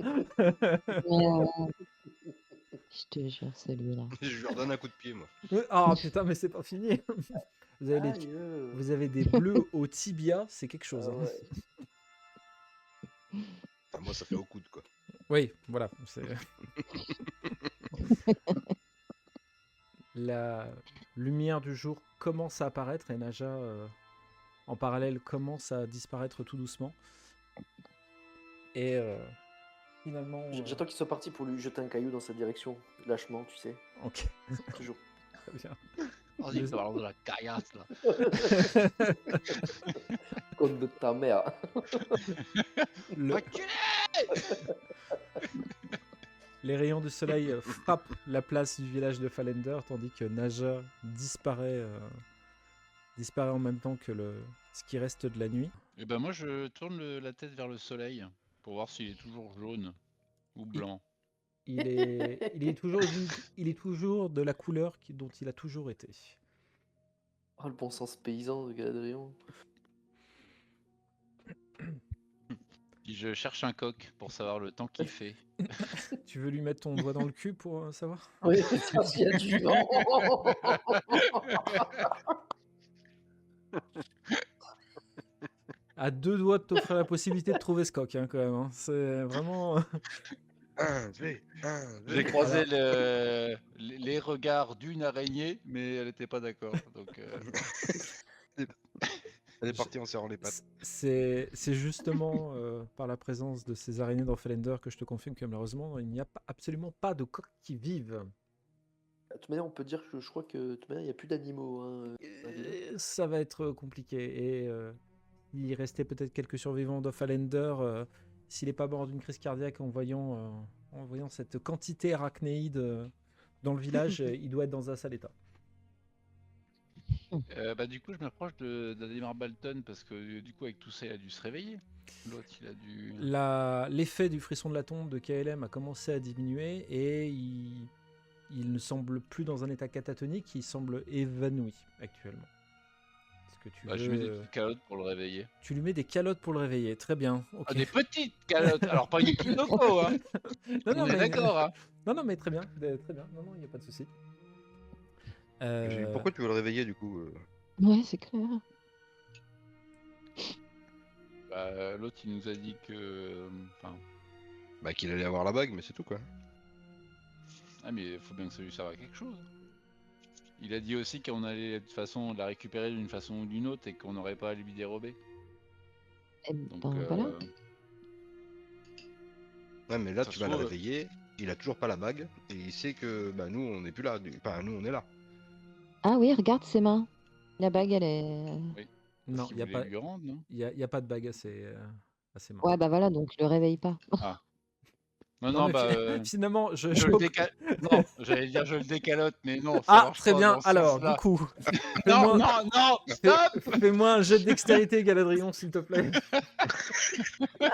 Je te jure, celui-là. Je lui redonne un coup de pied, moi. Ah putain, mais c'est pas fini. Vous avez, Aïe, vous avez des bleus au tibia, c'est quelque chose. ah hein. ouais. Enfin, moi, ça fait au coude, quoi. Oui, voilà. La lumière du jour commence à apparaître et Naja, en parallèle, commence à disparaître tout doucement. Et finalement... J'attends qu'il soit parti pour lui jeter un caillou dans sa direction. Lâchement, tu sais. Ok, Toujours. très bien. Vas-y, ça va avoir de la caillasse là. Comme de ta mère. Le- Les rayons du soleil frappent la place du village de Fallender, tandis que Naja disparaît en même temps que ce qui reste de la nuit. Et ben moi je tourne la tête vers le soleil pour voir s'il est toujours jaune ou blanc. Il est toujours de la couleur dont il a toujours été. Oh, le bon sens paysan de Galadriel. Puis je cherche un coq pour savoir le temps qu'il fait. Tu veux lui mettre ton doigt dans le cul pour savoir? Oui, c'est ça, s'il y a du vent. À 2 doigts de t'offrir la possibilité de trouver ce coq, hein, quand même. hein. C'est vraiment... J'ai croisé les regards d'une araignée, mais elle n'était pas d'accord. Donc Elle est partie en serrant les pattes. C'est justement par la présence de ces araignées dans Fallender que je te confirme que malheureusement, il n'y a absolument pas de coqs qui vivent. De toute manière, on peut dire que je crois que de toute manière, il n'y a plus d'animaux. Hein, dans la ville. Ça va être compliqué. Et il restait peut-être quelques survivants de Fallender. S'il n'est pas mort d'une crise cardiaque en voyant cette quantité arachnéide dans le village, il doit être dans un sale état. bah, du coup, je m'approche d'Ademar Balton parce que du coup, avec tout ça, il a dû se réveiller. L'autre, il a dû. L'effet du frisson de la tombe de KLM a commencé à diminuer et il ne semble plus dans un état catatonique, il semble évanoui actuellement. Est-ce que tu Bah, je mets des petites calottes pour le réveiller. Tu lui mets des calottes pour le réveiller, très bien. ok. Ah, des petites calottes, alors pas une kinoko, hein. Non, On est d'accord, hein. Non, mais très bien, très bien. Non, il n'y a pas de souci. Pourquoi tu veux le réveiller, du coup Ouais, c'est clair. Bah, l'autre, il nous a dit que. Enfin. Bah, qu'il allait avoir la bague, mais c'est tout, quoi. Ah, mais il faut bien que ça lui serve à quelque chose. Il a dit aussi qu'on allait de toute façon la récupérer d'une façon ou d'une autre et qu'on n'aurait pas à lui dérober. Et Donc, ben voilà. Ouais, mais là, Ça tu se vas le trouve- réveiller, il a toujours pas la bague, et il sait que bah, nous, on n'est plus là. Enfin, nous, on est là. Ah oui, regarde ses mains. La bague, elle est. Non, S'il il n'y a, voulait pas- lui rendre, non y a pas de bague assez marrant. Ouais, bah voilà, donc le réveille pas. Non, mais bah. finalement, Je le Non, j'allais dire je le décalote, mais non. Ça Ah, marche très pas bien. dans ce Alors, sens-là. du coup, Non, fais-moi non, stop. fais-moi un jet de dextérité, Galadrion, s'il te plaît. Ouais,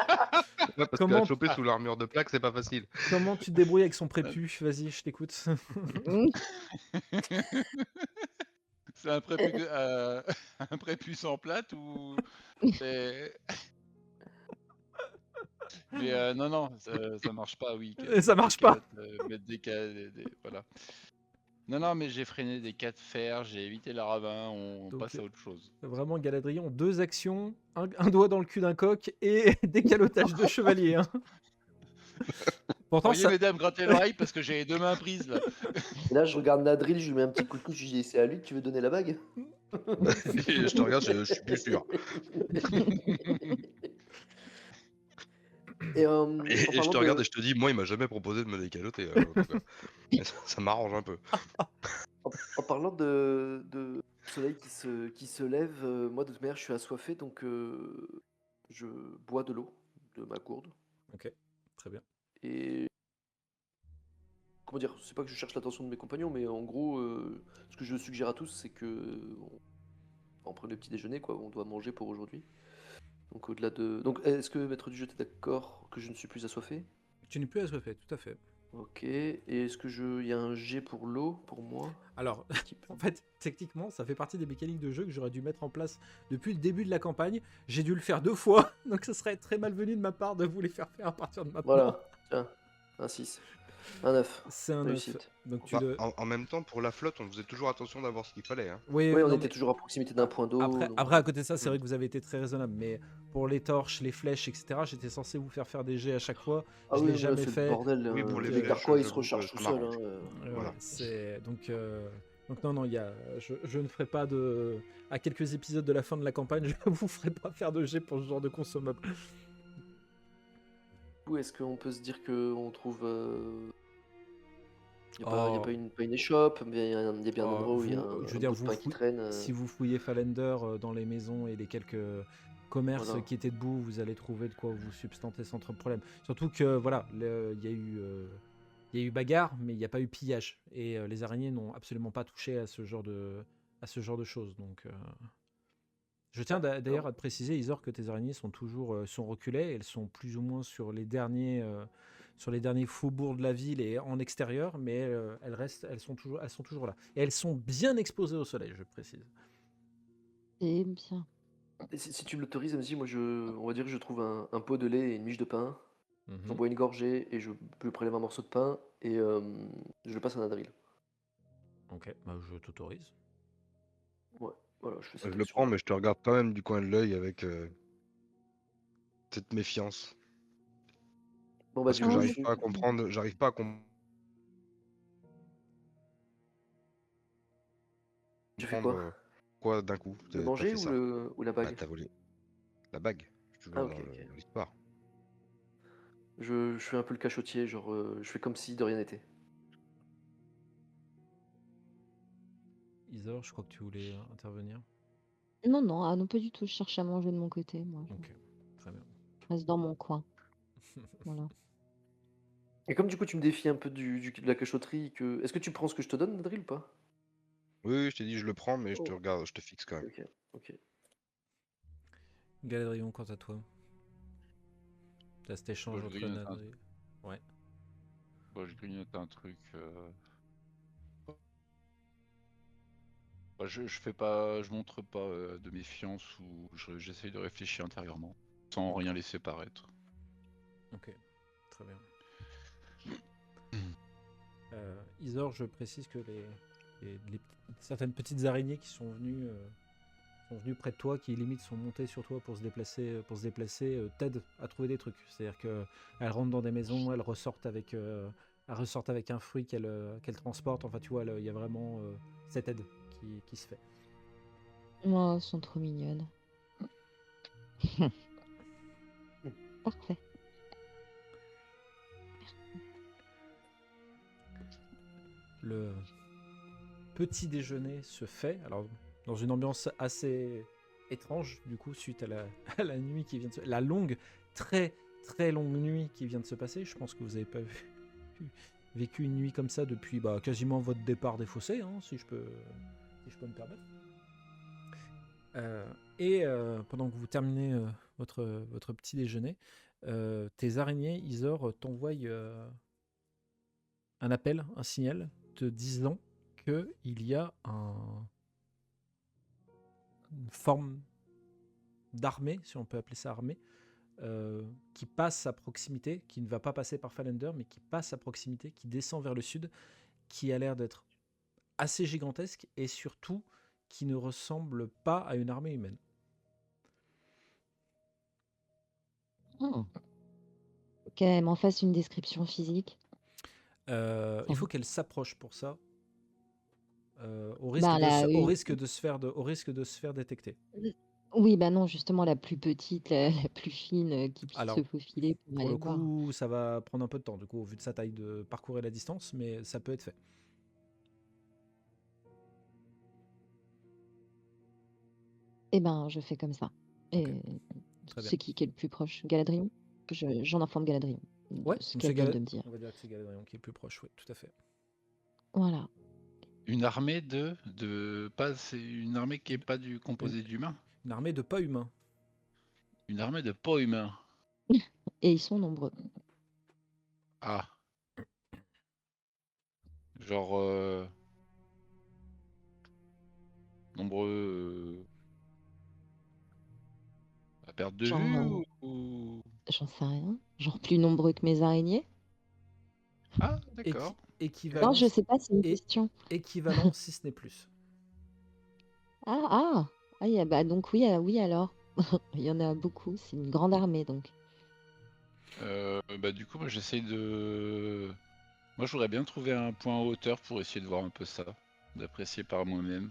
parce Comment- que choper sous l'armure de plaque, c'est pas facile. Comment tu te débrouilles avec son prépuce? Vas-y, je t'écoute. C'est un un prépuce en plate ou c'est. Mais non, ça marche pas, oui. Ça marche pas. Mettre voilà. Non, mais j'ai freiné des cas de fer, j'ai évité la ravin, on Donc, passe à autre chose. Vraiment, Galadrion, 2 actions, un doigt dans le cul d'un coq et décalotage de chevalier. hein. Pourtant, Pourriez, mesdames, gratter l'oreille parce que j'ai les 2 mains prises là. Et là, je regarde Nadril, je lui mets un petit coup de coude, je lui dis c'est à lui que tu veux donner la bague. Et je te regarde, je suis plus sûr. Et, Et je te regarde et je te dis, moi, il m'a jamais proposé de me décaloter. Donc, ça m'arrange un peu. En parlant de soleil qui se lève, moi de toute manière je suis assoiffé donc je bois de l'eau de ma gourde. Ok, très bien. Et comment dire, c'est pas que je cherche l'attention de mes compagnons, mais en gros, ce que je suggère à tous, c'est que on prenne le petit déjeuner, quoi. On doit manger pour aujourd'hui. Donc au-delà de. Donc est-ce que maître du jeu, t'es d'accord que je ne suis plus assoiffé? Tu n'es plus assoiffé, tout à fait. Ok. Et est-ce que il y a un jet pour l'eau pour moi? Alors, Un petit peu. en fait, techniquement, ça fait partie des mécaniques de jeu que j'aurais dû mettre en place depuis le début de la campagne. J'ai dû le faire 2 fois, donc ce serait très malvenu de ma part de vous les faire faire à partir de maintenant. Voilà. Tiens. Un 6. Un 9. C'est un 9. Réussite. Donc tu Enfin, le... en même temps, pour la flotte, on faisait toujours attention d'avoir ce qu'il fallait. Hein. Oui, Oui, on non, était mais toujours à proximité d'un point d'eau. après, donc- après, à côté de ça, c'est Mm. vrai que vous avez été très raisonnable. Mais pour les torches, les flèches, etc., j'étais censé vous faire des jets à chaque fois. Ah Je oui, l'ai mais là, jamais c'est le fait. bordel. Oui, pour les les flèches, carquois, ils se j'avoue que rechargent ça tout seuls. m'arrange. Voilà. C'est donc non, je ne ferai pas de à quelques épisodes de la fin de la campagne, je vous ferai pas faire de jet pour ce genre de consommable. Où est-ce qu'on peut se dire qu'on trouve. Il n'y a, Oh. pas une échoppe, mais il y a bien un Oh, endroit où il y a vous- un, je veux un dire, bout de vous pain qui fouillez- traîne. Si vous fouillez Fallender dans les maisons et les quelques commerces Voilà. qui étaient debout, vous allez trouver de quoi vous substanter sans trop de problème. Surtout que voilà, il y a eu bagarre, mais il n'y a pas eu pillage. Et les araignées n'ont absolument pas touché à ce genre de choses. Donc, je tiens d'ailleurs à te préciser, Isor, que tes araignées sont toujours sont reculées. Elles sont plus ou moins sur les derniers faubourgs de la ville et en extérieur, mais elles sont toujours là. Et elles sont bien exposées au soleil, je précise. C'est bien. Et si tu me l'autorises, MJ, moi, on va dire que je trouve un pot de lait et une miche de pain. Mhm. J'en bois une gorgée et je prélève un morceau de pain et je le passe à Nadril. Ok, bah, je t'autorise. Ouais, voilà, je fais cette Je le action. prends, mais je te regarde quand même du coin de l'œil avec cette méfiance. Bon, bah, Parce du que coup, j'arrive pas à comprendre. J'arrive pas à comprendre. Tu fais quoi? Quoi d'un coup? Le T'as manger fait ça. ou la Bah, bague? t'as volé la bague. Je suis Ah, toujours ok, dans ok. l'histoire. Je fais un peu le cachotier, genre, je fais comme si de rien n'était. Isor, je crois que tu voulais intervenir. Non, non, ah non, pas du tout. Je cherche à manger de mon côté, moi. Ok, très bien. Je reste dans mon coin. Voilà. Et comme du coup, tu me défies un peu de la cachotterie, est-ce que tu prends ce que je te donne, Nadril, ou pas? Oui, je t'ai dit, je le prends, mais je te Oh. regarde, je te fixe quand même. Ok. Galadrion, quant à toi. T'as cet échange je entre grignote un- Nadri. Ouais. Bon, je grignote un truc. Bah, je fais pas, je montre pas de méfiance ou j'essaye de réfléchir intérieurement, sans rien laisser paraître. Ok, très bien. Isor, je précise que certaines petites araignées qui sont venues près de toi, qui limite sont montées sur toi pour se déplacer, t'aident à trouver des trucs. C'est-à-dire qu'elles rentrent dans des maisons, elles ressortent avec un fruit qu'elles transportent. Enfin, tu vois, il y a vraiment cette aide qui se fait. Oh, elles sont trop mignonnes. Parfait. Le petit déjeuner se fait, alors dans une ambiance assez étrange, du coup, suite à à la nuit qui vient de la longue, très très longue nuit qui vient de se passer. Je pense que vous n'avez pas vécu une nuit comme ça depuis quasiment votre départ des fossés, hein, si je peux me permettre. Pendant que vous terminez votre petit déjeuner, tes araignées, Isor, t'envoient un appel, un signal, te disant qu'il y a une forme d'armée, si on peut appeler ça armée, qui passe à proximité, qui ne va pas passer par Fallender, mais qui passe à proximité, qui descend vers le sud, qui a l'air d'être assez gigantesque et surtout qui ne ressemble pas à une armée humaine. Ok, elle m'en fasse une description physique. Il faut qu'elle s'approche pour ça, au risque de se faire détecter. Oui, bah non, justement, la plus petite, la plus fine, qui puisse Alors, se faufiler pour Pour aller le voir. coup, ça va prendre un peu de temps, du coup, vu de sa taille, de parcourir la distance, mais ça peut être fait. Eh ben, je fais comme ça. Ok, Et très bien. c'est qui est le plus proche? Galadriel? J'en informe Galadriel de Ouais, ce qu'elle vient de me dire. on va dire que c'est Galadriel qui est le plus proche, oui, tout à fait. Voilà. Une armée c'est une armée qui est pas composée d'humains. Une armée de pas humains. Une armée de pas humains. Et ils sont nombreux. Ah. Genre nombreux à perte de Genre, vue ou... j'en sais rien. Genre plus nombreux que mes araignées? Ah, Équi- d'accord. Non, équivalent, je sais pas, c'est une et question. équivalent si ce n'est plus. Ah! Bah donc oui, oui alors. Il y en a beaucoup, c'est une grande armée donc. Bah du coup, moi j'essaye de... Moi je voudrais bien trouver un point en hauteur pour essayer de voir un peu ça, d'apprécier par moi-même.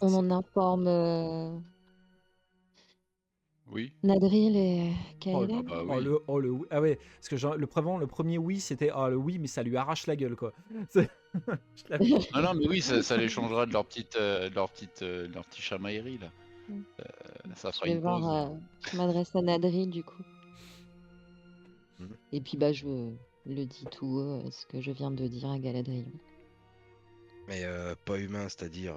On Apprécié. en informe Oui. Nadril et Oh, Ah KLM? bah oh, oui. le oui. Ah ouais, parce que le premier oui, c'était le oui, mais ça lui arrache la gueule, quoi. C'est- Je l'avais- Ah non, mais oui, ça les changera de leur petit chamaillerie là. Mm. Ça Je fera vais une voir, pause. je m'adresse à Nadril du coup. Mhm. Et puis bah je le dis tout haut, ce que je viens de dire à Galadriel. Mais pas humain, c'est-à-dire.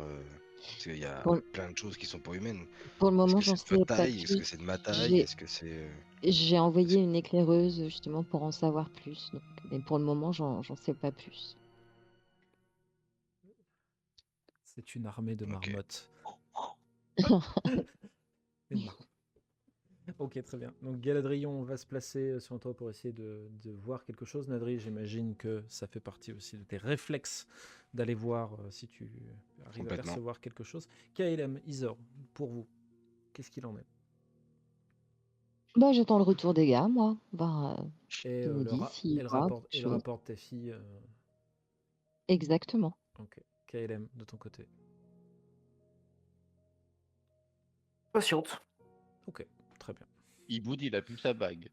Parce qu'il y a Pour, plein de choses qui sont pas humaines. pour le Est-ce moment, que j'en c'est de votre sais pas taille? Est-ce que plus. c'est de ma taille? J'ai Est-ce que c'est. j'ai envoyé une éclaireuse justement pour en savoir plus. Donc, mais pour le moment, j'en sais pas plus. C'est une armée de Ok. marmottes. Une mar- Ok, très bien. Donc Galadrion va se placer sur toi pour essayer de voir quelque chose. Nadri, j'imagine que ça fait partie aussi de tes réflexes d'aller voir si tu arrives à Complètement. percevoir quelque chose. KLM, Isor, pour vous, qu'est-ce qu'il en est? Bah, j'attends le retour des gars, moi. Voir Et, ce qu'ils me disent, s'ils voient quelque le chose. rapport de tes filles. Exactement. Ok. KLM, de ton côté. Patiente. Ok, très bien. Iboud, il a plus sa bague.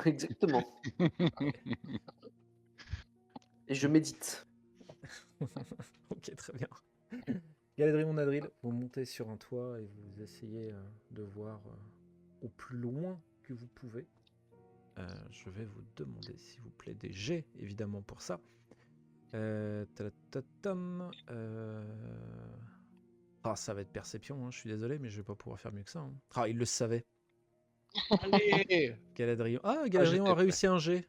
Exactement. Et je médite. Ok, très bien. Galadriel Nadril, vous montez sur un toit et vous essayez de voir au plus loin que vous pouvez. Je vais vous demander, s'il vous plaît, des jets, évidemment, pour ça. Tadatatam, Ah, ça va être perception, hein, je suis désolé, mais je vais pas pouvoir faire mieux que ça. Hein. Ah, il le savait. Allez. Galadriel. Ah, Ah, Galadriel j'étais a prêt. réussi un jet.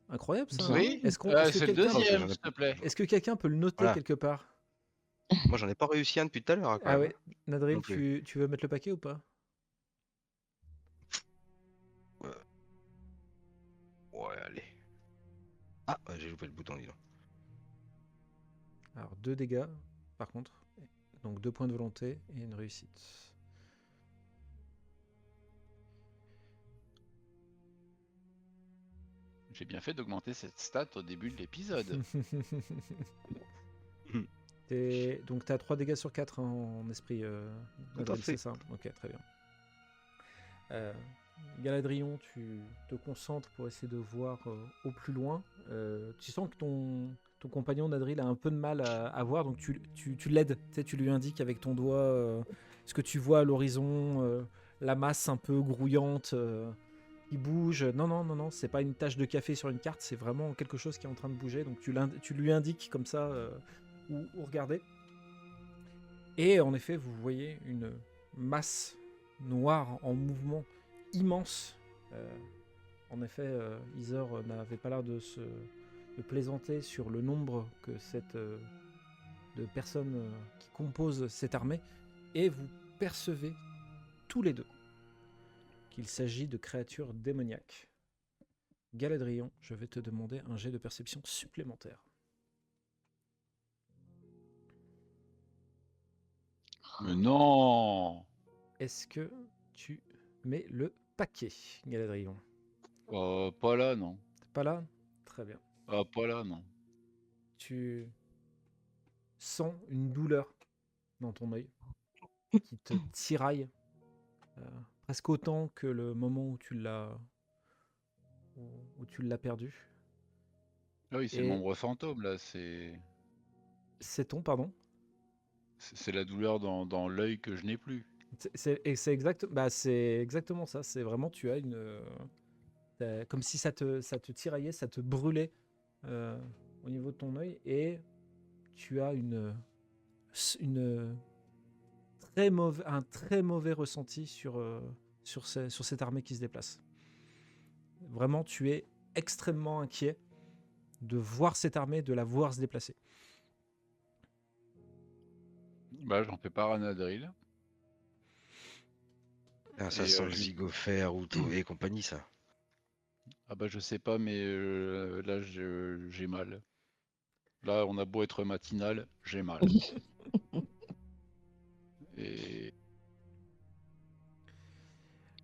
Incroyable ça. Hein. Oui. Est-ce que C'est le quelqu'un Ah, deuxième, j'en ai- s'il te plaît. est-ce que quelqu'un peut le noter Voilà. quelque part? Moi, j'en ai pas réussi un depuis tout à l'heure, hein, quand Ah même. ouais, Nadril, Non plus. tu veux mettre le paquet ou pas? Ouais, allez. Ah, j'ai loupé le bouton, dis donc. Alors, 2 dégâts, par contre. Donc 2 points de volonté et une réussite. J'ai bien fait d'augmenter cette stat au début de l'épisode. Donc tu as 3 dégâts sur 4 en esprit, Tout à Nadril, fait. c'est ça? Ok, très bien. Galadrion, tu te concentres pour essayer de voir au plus loin. Tu sens que ton compagnon Nadril a un peu de mal à voir, donc tu l'aides. Tu sais, tu lui indiques avec ton doigt ce que tu vois à l'horizon, la masse un peu grouillante qui bouge. Non, c'est pas une tache de café sur une carte, c'est vraiment quelque chose qui est en train de bouger. Donc tu lui indiques comme ça où regarder. Et en effet, vous voyez une masse noire en mouvement immense. En effet, Isor n'avait pas l'air de plaisanter sur le nombre que de personnes qui composent cette armée. Et vous percevez tous les deux qu'il s'agit de créatures démoniaques. Galadrion, je vais te demander un jet de perception supplémentaire. Mais non. Est-ce que tu mets le paquet, Galadrion? Pas là, non. T'es pas là? Très bien. Pas là, non. Tu sens une douleur dans ton œil qui te tiraille presque autant que le moment où tu l'as perdu. Ah oui, c'est le Et membre fantôme là. c'est pardon. C'est la douleur dans l'œil que je n'ai plus. C'est exactement ça. C'est vraiment, tu as comme si ça te tiraillait, ça te brûlait au niveau de ton œil, et tu as un très mauvais ressenti sur sur cette armée qui se déplace. Vraiment, tu es extrêmement inquiet de voir cette armée, de la voir se déplacer. Bah, j'en fais part à Nadril. Ah, ça Et, sent le je lui- Zigofer, Ruto et compagnie, ça. Ah bah, je sais pas, mais là, j'ai mal. Là, on a beau être matinal, j'ai mal. Et,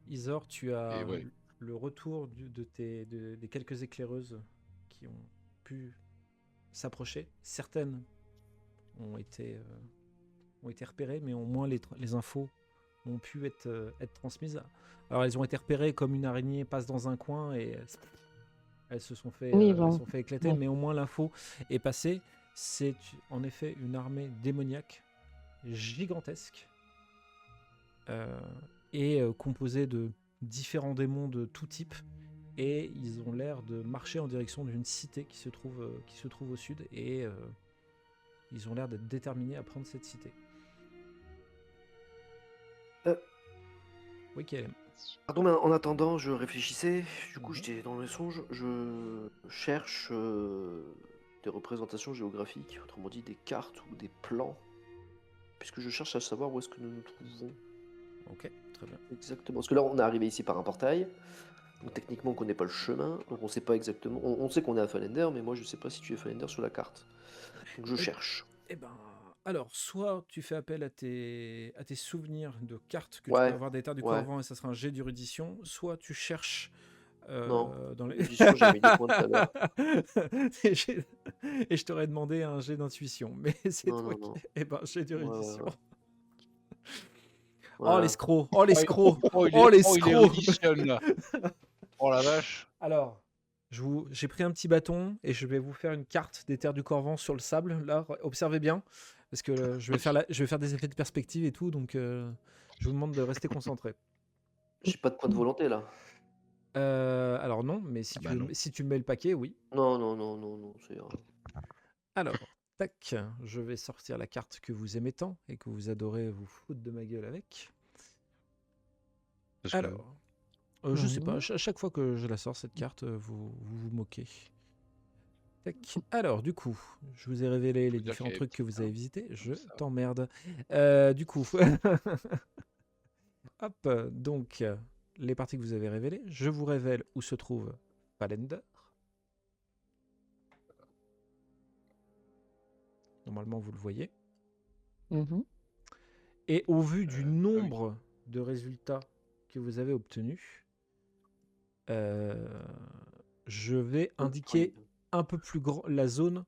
Isor, tu as et ouais. le retour des quelques éclaireuses qui ont pu s'approcher. Certaines ont été repérées, mais au moins les infos ont pu être transmises. Alors elles ont été repérées comme une araignée passe dans un coin et elles se sont fait, Oui, elles bon. sont fait éclater, Bon. mais au moins l'info est passée. C'est en effet une armée démoniaque gigantesque et composée de différents démons de tout type. Et ils ont l'air de marcher en direction d'une cité qui se trouve au sud. Et ils ont l'air d'être déterminés à prendre cette cité. Euh, Oui, KLM. Pardon, mais en attendant, je réfléchissais. Du coup, Mhm. j'étais dans les songes. Je cherche des représentations géographiques, autrement dit des cartes ou des plans, puisque je cherche à savoir où est-ce que nous nous trouvons Ok, très bien. exactement. Parce que là, on est arrivé ici par un portail. Donc techniquement, on connaît pas le chemin, donc on sait pas exactement. On sait qu'on est à Falender, mais moi, je sais pas si tu es Falender sur la carte. Donc je cherche. Eh ben, alors, soit tu fais appel à tes souvenirs de cartes que tu Ouais, peux avoir des terres du ouais. Corvan et ça sera un jet d'érudition, soit tu cherches Non, dans les... l'érudition, j'ai mis des points tout à l'heure. et j'ai- et je t'aurais demandé un jet d'intuition, mais c'est Non, toi non, qui... non. Eh ben, jet Ouais, d'érudition. ouais. Oh, Voilà. l'escroc! Oh, l'escroc! Oh, Oh, il l'escroc! éruditionne là. Oh la vache. Alors, j'ai pris un petit bâton et je vais vous faire une carte des terres du Corvan sur le sable. Là, observez bien, parce que je vais faire des effets de perspective et tout, donc je vous demande de rester concentré. J'ai pas de point de volonté là. Alors non, mais si Ah bah non. si tu mets le paquet, oui. Non, non, non, non, non, c'est. Alors, tac, je vais sortir la carte que vous aimez tant et que vous adorez vous foutre de ma gueule avec. Parce que- Alors, je sais pas, Mhm. à chaque fois que je la sors, cette carte, vous moquez. Tac. Alors, du coup, je vous ai révélé les Faut dire différents qu'elle est trucs que vous petite, avez hein. visités. Je Ça va. t'emmerde. Du coup, hop, donc, les parties que vous avez révélées, je vous révèle où se trouve Falender. Normalement, vous le voyez. Mhm. Et au vu du oui. nombre de résultats que vous avez obtenus, je vais indiquer un peu plus grand la zone,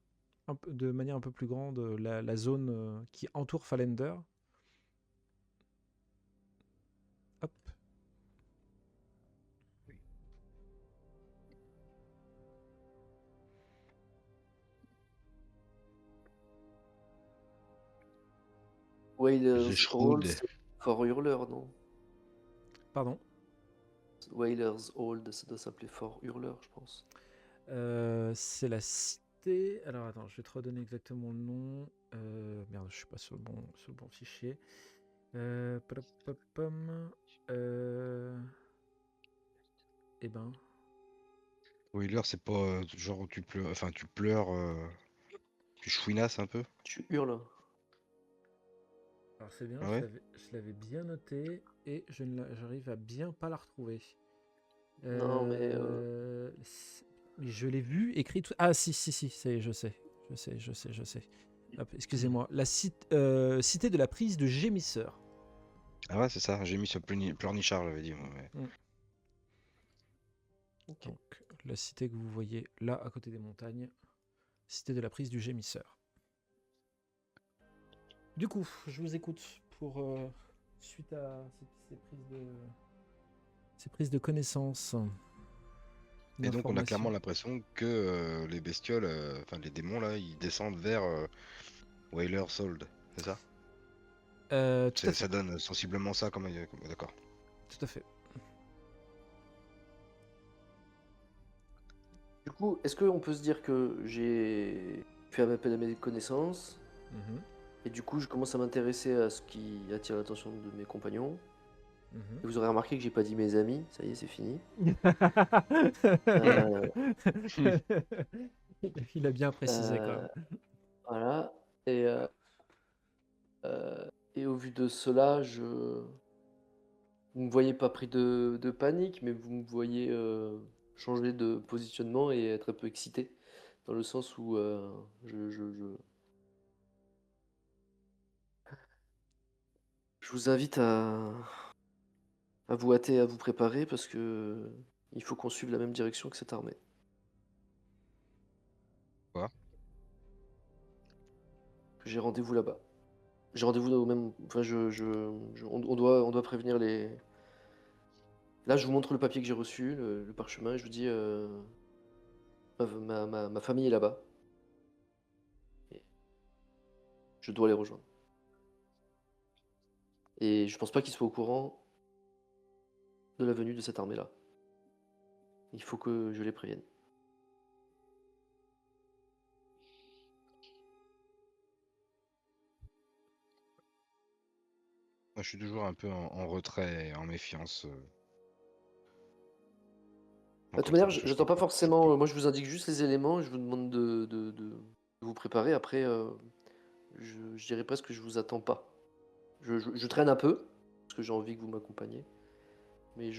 de manière un peu plus grande, la zone qui entoure Falender. Hop. Whalers The Hall, Shroud. c'est Fort Hurleur, non? Pardon. Whalers Hall, ça doit s'appeler Fort Hurleur, je pense. C'est la cité. Alors attends, je vais te redonner exactement le nom. Merde, je suis pas sur le bon fichier. Pom. Eh ben. Wheeler, c'est pas genre où tu pleures, enfin tu pleures, tu chouinasses un peu. Tu hurles. Alors c'est bien, Ah ouais je l'avais bien noté et j'arrive à bien pas la retrouver. Non, mais. Mais je l'ai vu écrit tout. Ah si, ça y est, je sais. Hop, excusez-moi. La cité de la prise de Gémisseur. Ah ouais, c'est ça, j'ai mis sur Pleurnichard, j'avais dit. Moi, mais- Ok. Donc la cité que vous voyez là à côté des montagnes, cité de la prise du Gémisseur. Du coup, je vous écoute pour suite à ces prises de connaissances. Et donc on a d'informations. clairement l'impression que les bestioles, enfin les démons là, ils descendent vers Whaler Sold, c'est ça? Tout à fait. Ça donne sensiblement ça comme d'accord. Tout à fait. Du coup, est-ce qu'on peut se dire que j'ai fait appel à mes connaissances Mhm. et du coup, je commence à m'intéresser à ce qui attire l'attention de mes compagnons Mhm. Et vous aurez remarqué que j'ai pas dit mes amis, ça y est, c'est fini. Euh, Il a bien précisé quand euh, même. voilà. Et au vu de cela, vous me voyez pas pris de panique, mais vous me voyez changer de positionnement et être un peu excité, dans le sens où je vous invite à vous hâter, à vous préparer, parce que il faut qu'on suive la même direction que cette armée. Quoi? Que j'ai rendez-vous là-bas. J'ai rendez-vous au même. Enfin, on doit prévenir les. Là, je vous montre le papier que j'ai reçu, le parchemin, et je vous dis ma famille est là-bas. Et je dois les rejoindre. Et je pense pas qu'ils soient au courant de la venue de cette armée-là. Il faut que je les prévienne. Moi, je suis toujours un peu en retrait, en méfiance. De toute Quand manière, il cherche j'attends pas quelqu'un. forcément. Moi, je vous indique juste les éléments. Je vous demande de vous préparer. Après, je dirais presque que je vous attends pas. Je traîne un peu parce que j'ai envie que vous m'accompagniez. Mais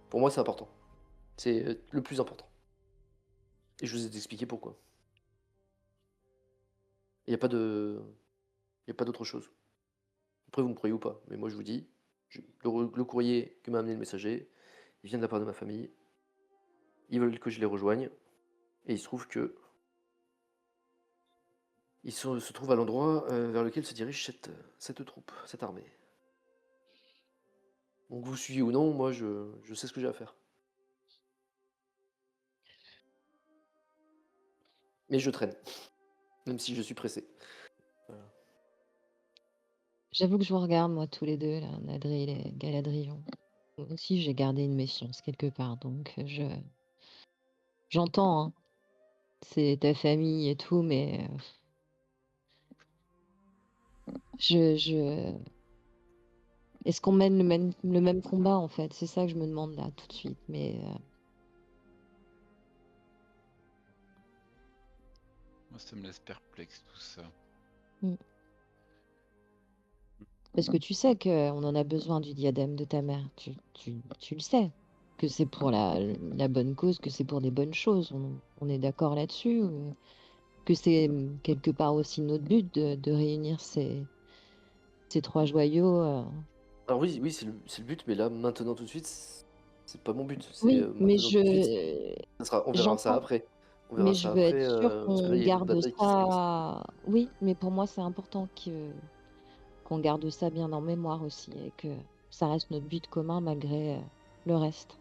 pour moi, c'est important. C'est le plus important. Et je vous ai expliqué pourquoi. Il n'y a pas d'autre chose. Après, vous me croyez ou pas. Mais moi, je vous dis, le courrier que m'a amené le messager, il vient de la part de ma famille. Ils veulent que je les rejoigne. Et il se trouve que se trouvent à l'endroit vers lequel se dirige cette troupe, cette armée. Donc vous suivez ou non, moi je sais ce que j'ai à faire. Mais je traîne, même si je suis pressé. Voilà. J'avoue que je vous regarde, moi, tous les deux, là, Nadril et Galadriel. Moi aussi, j'ai gardé une méfiance quelque part, donc j'entends, hein, c'est ta famille et tout, mais je est-ce qu'on mène le même combat, en fait? C'est ça que je me demande là, tout de suite, mais Moi, ça me laisse perplexe tout ça. parce que tu sais qu'on en a besoin du diadème de ta mère, tu le sais, que c'est pour la bonne cause, que c'est pour des bonnes choses, on est d'accord là-dessus, que c'est quelque part aussi notre but de réunir ces 3 joyaux, Alors oui, c'est le but, mais là, maintenant, tout de suite, c'est pas mon but. C'est Oui, mais maintenant, tout de suite, on verra ça j'entends, après. On verra mais je ça veux être après, sûre parce que là, qu'on il y a d'autres garde batailles qui se lancent. ça. Oui, mais pour moi, c'est important qu'on garde ça bien en mémoire aussi et que ça reste notre but commun malgré le reste.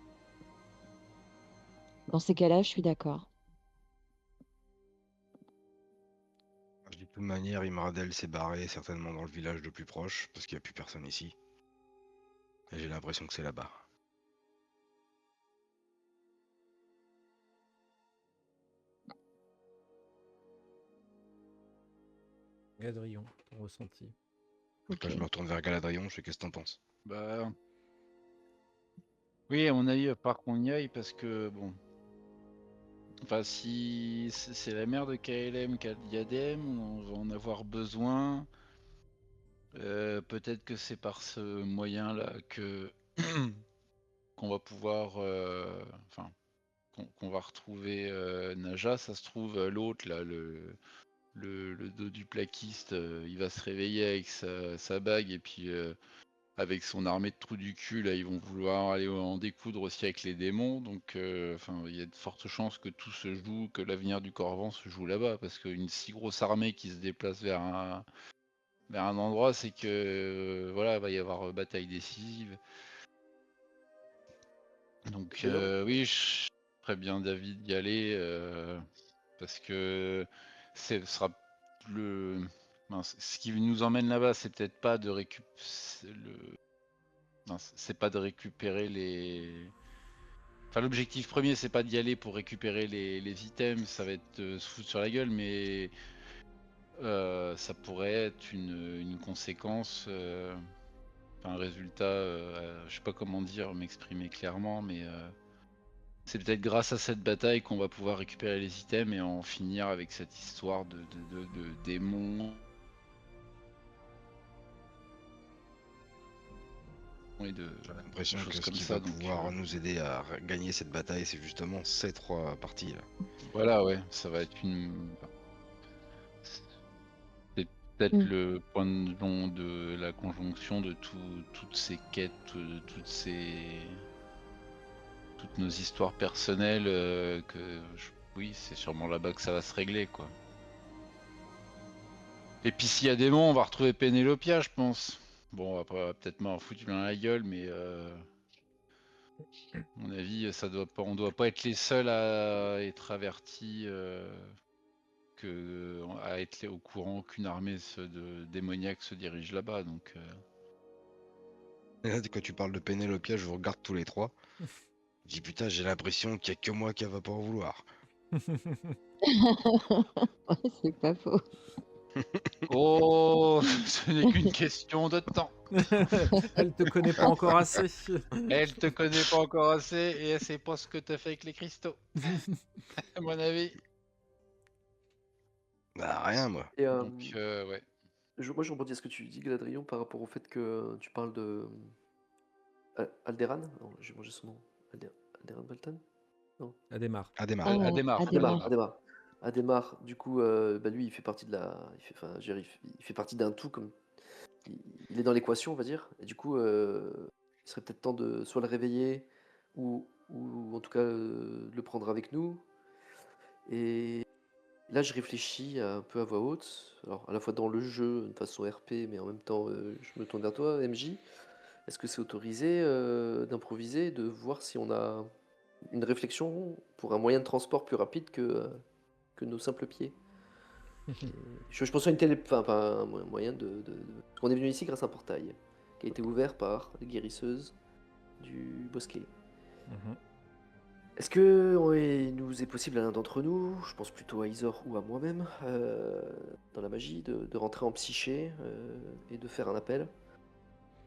Dans ces cas-là, je suis d'accord. Je dis de toute manière, Imradel s'est barré certainement dans le village le plus proche, parce qu'il n'y a plus personne ici. Et j'ai l'impression que c'est là-bas. Gadrion, ton ressenti. Donc là, Ok. je me retourne vers Galadriel, je fais qu'est-ce que t'en penses? Bah. Oui, à mon avis, à part qu'on y aille, parce que bon. Enfin, si c'est la mère de KLM qui a le diadème, on va en avoir besoin. Peut-être que c'est par ce moyen-là que qu'on va pouvoir, enfin, qu'on va retrouver Naja. Ça se trouve, l'autre là, le dos du plaquiste, il va se réveiller avec sa bague et puis avec son armée de trous du cul, là, ils vont vouloir aller en découdre aussi avec les démons. Donc, enfin, il y a de fortes chances que tout se joue, que l'avenir du Corvan se joue là-bas, parce qu'une si grosse armée qui se déplace vers un endroit, c'est que voilà, va y avoir bataille décisive. Donc, D'ailleurs, oui, je serais bien d'avis d'y aller, parce que ce sera ce qui nous emmène là-bas, c'est peut-être pas de c'est pas de récupérer les. Enfin, l'objectif premier, c'est pas d'y aller pour récupérer les items, ça va être se foutre sur la gueule, mais ça pourrait être une conséquence un résultat, je sais pas comment dire, m'exprimer clairement, mais c'est peut-être grâce à cette bataille qu'on va pouvoir récupérer les items et en finir avec cette histoire de démons et de J'ai l'impression choses que ce comme qui ça. va Donc pouvoir nous aider à gagner cette bataille, c'est justement ces 3 parties là. voilà, ouais, ça va être c'est peut-être Mm. le point de long de la conjonction de toutes ces quêtes, toutes nos histoires personnelles, oui, c'est sûrement là-bas que ça va se régler, quoi. Et puis s'il y a des démons, on va retrouver Pénélopia, je pense. Bon, après, on va peut-être m'en foutre plein la gueule, mais à mon avis, on doit pas être les seuls à être avertis, à être au courant qu'une armée de démoniaques se dirige là-bas. Donc, Et là, quand tu parles de Pénélopia, je vous regarde tous les 3. Je dis putain, j'ai l'impression qu'il y a que moi qui va pas en vouloir. Ouais, c'est pas faux. oh, ce n'est qu'une question de temps. Elle te connaît pas encore assez. Elle te connaît pas encore assez et elle sait pas ce que t'as fait avec les cristaux, à mon avis. Bah rien moi. Et Donc, ouais. moi, je rebondis à ce que tu dis, Galadriel, par rapport au fait que tu parles de Alderan. Non, j'ai mangé son nom. Alderan Baltan. Elle démarre. À démarrer. Ah, Elle démarre. Adhémar. Adhémar. Du coup, lui, il fait partie de la. Il fait partie d'un tout, comme. Il est dans l'équation, on va dire. Et du coup, il serait peut-être temps de soit le réveiller, ou en tout cas de le prendre avec nous. Et là, je réfléchis un peu à voix haute. Alors, à la fois dans le jeu, de façon RP, mais en même temps, je me tourne vers toi, MJ. Est-ce que c'est autorisé d'improviser, de voir si on a une réflexion pour un moyen de transport plus rapide que nos simples pieds? Je pense à une enfin, pas un moyen parce qu'on est venu ici grâce à un portail qui a été ouvert par les guérisseuses du bosquet. Mhm. Est-ce que il nous est possible à l'un d'entre nous, je pense plutôt à Isor ou à moi-même, dans la magie, de rentrer en psyché et de faire un appel?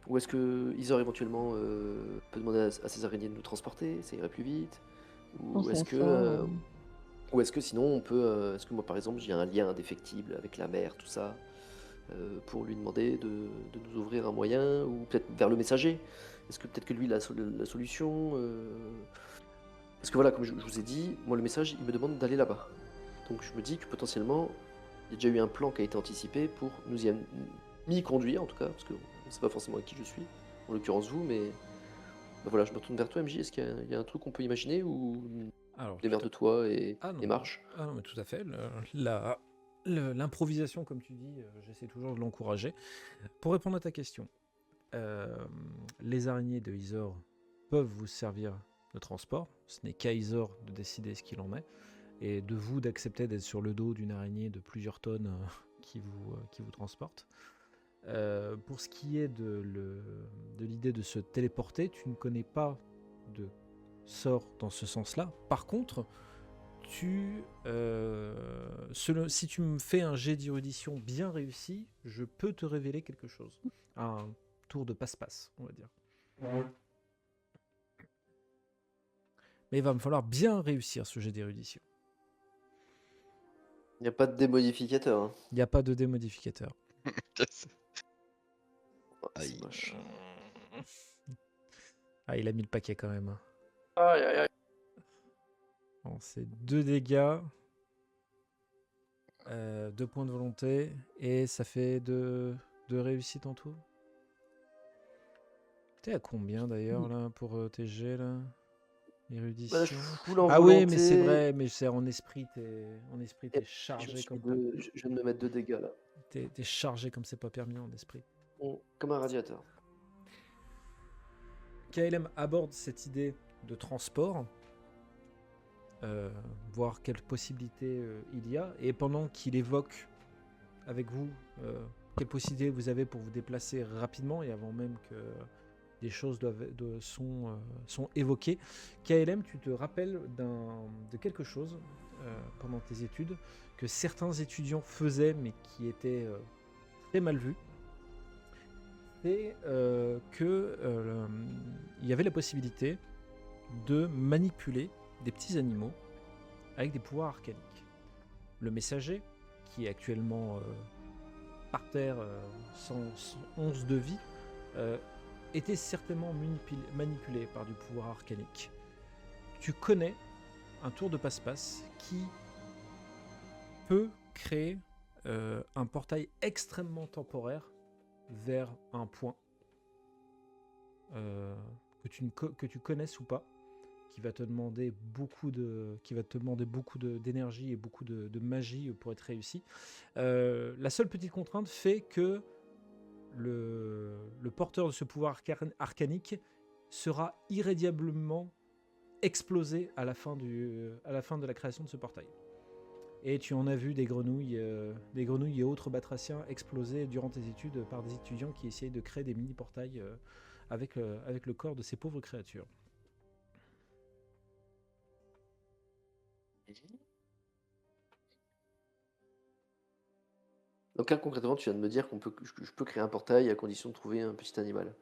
Ou est-ce que Isor éventuellement peut demander à ses araignées de nous transporter, ça irait plus vite? Je pense Ou à est-ce ça. que, ou est-ce que sinon on peut, est-ce que moi par exemple j'ai un lien indéfectible avec la mer, tout ça, pour lui demander de nous ouvrir un moyen, ou peut-être vers le messager? Est-ce que peut-être que lui il a la solution? Parce que voilà, comme je vous ai dit, moi le message il me demande d'aller là-bas. Donc je me dis que potentiellement il y a déjà eu un plan qui a été anticipé pour m'y conduire en tout cas, parce qu'on ne sait pas forcément avec qui je suis, en l'occurrence vous, mais bah voilà, je me retourne vers toi MJ, est-ce qu'il y a un truc qu'on peut imaginer, ou Alors, démerde-toi et Ah non, marche? ah non, mais tout à fait. L'improvisation, comme tu dis, j'essaie toujours de l'encourager. Pour répondre à ta question, les araignées de Isor peuvent vous servir de transport. Ce n'est qu'à Isor de décider ce qu'il en est, et de vous d'accepter d'être sur le dos d'une araignée de plusieurs tonnes qui vous transporte. Pour ce qui est de l'idée de se téléporter, tu ne connais pas de sort dans ce sens-là. Par contre, si tu me fais un jet d'érudition bien réussi, je peux te révéler quelque chose. Un tour de passe-passe, on va dire. Mais il va me falloir bien réussir ce jet d'érudition. Il n'y a pas de démodificateur, hein. Il n'y a pas de démodificateur. Oh, c'est Aïe. moche. Ah, il a mis le paquet quand même. Aïe, aïe, aïe. Bon, c'est 2 dégâts, 2 points de volonté, et ça fait 2 réussites en tout. T'es à combien d'ailleurs là pour tes jets là? Érudition. Bah, je foule en Ah oui, mais c'est volonté, vrai, mais c'est en esprit, t'es et chargé je comme viens de me mettre 2 dégâts là. t'es chargé comme c'est pas permis en esprit. Comme un radiateur. KLM aborde cette idée de transport, voir quelles possibilités il y a, et pendant qu'il évoque avec vous quelles possibilités vous avez pour vous déplacer rapidement, et avant même que des choses sont évoquées, KLM, tu te rappelles de quelque chose pendant tes études que certains étudiants faisaient, mais qui était très mal vu. c'est que il y avait la possibilité de manipuler des petits animaux avec des pouvoirs arcaniques. Le messager, qui est actuellement par terre sans 11 de vie, était certainement manipulé par du pouvoir arcanique. Tu connais un tour de passe-passe qui peut créer un portail extrêmement temporaire vers un point que tu connaisses ou pas, qui va te demander beaucoup d'énergie et beaucoup de magie pour être réussi. La seule petite contrainte fait que le porteur de ce pouvoir arcanique sera irrémédiablement explosé à la fin de la création de ce portail. Et tu en as vu des grenouilles et autres batraciens exploser durant tes études par des étudiants qui essayaient de créer des mini-portails avec le corps de ces pauvres créatures. Donc là, concrètement, tu viens de me dire que je peux créer un portail à condition de trouver un petit animal.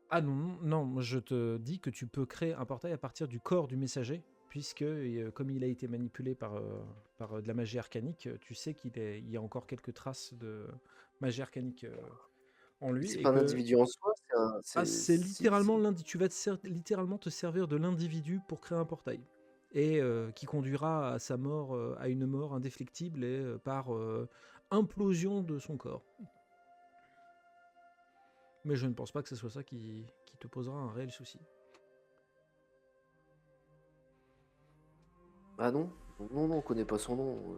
Ah non, moi je te dis que tu peux créer un portail à partir du corps du messager, puisque comme il a été manipulé par de la magie arcanique, tu sais il y a encore quelques traces de magie arcanique en lui. C'est et pas un que- individu en soi, c'est littéralement tu vas littéralement te servir de l'individu pour créer un portail. Et qui conduira à sa mort, à une mort indéflectible et par implosion de son corps. Mais je ne pense pas que ce soit ça qui te posera un réel souci. Ah non, on connaît pas son nom.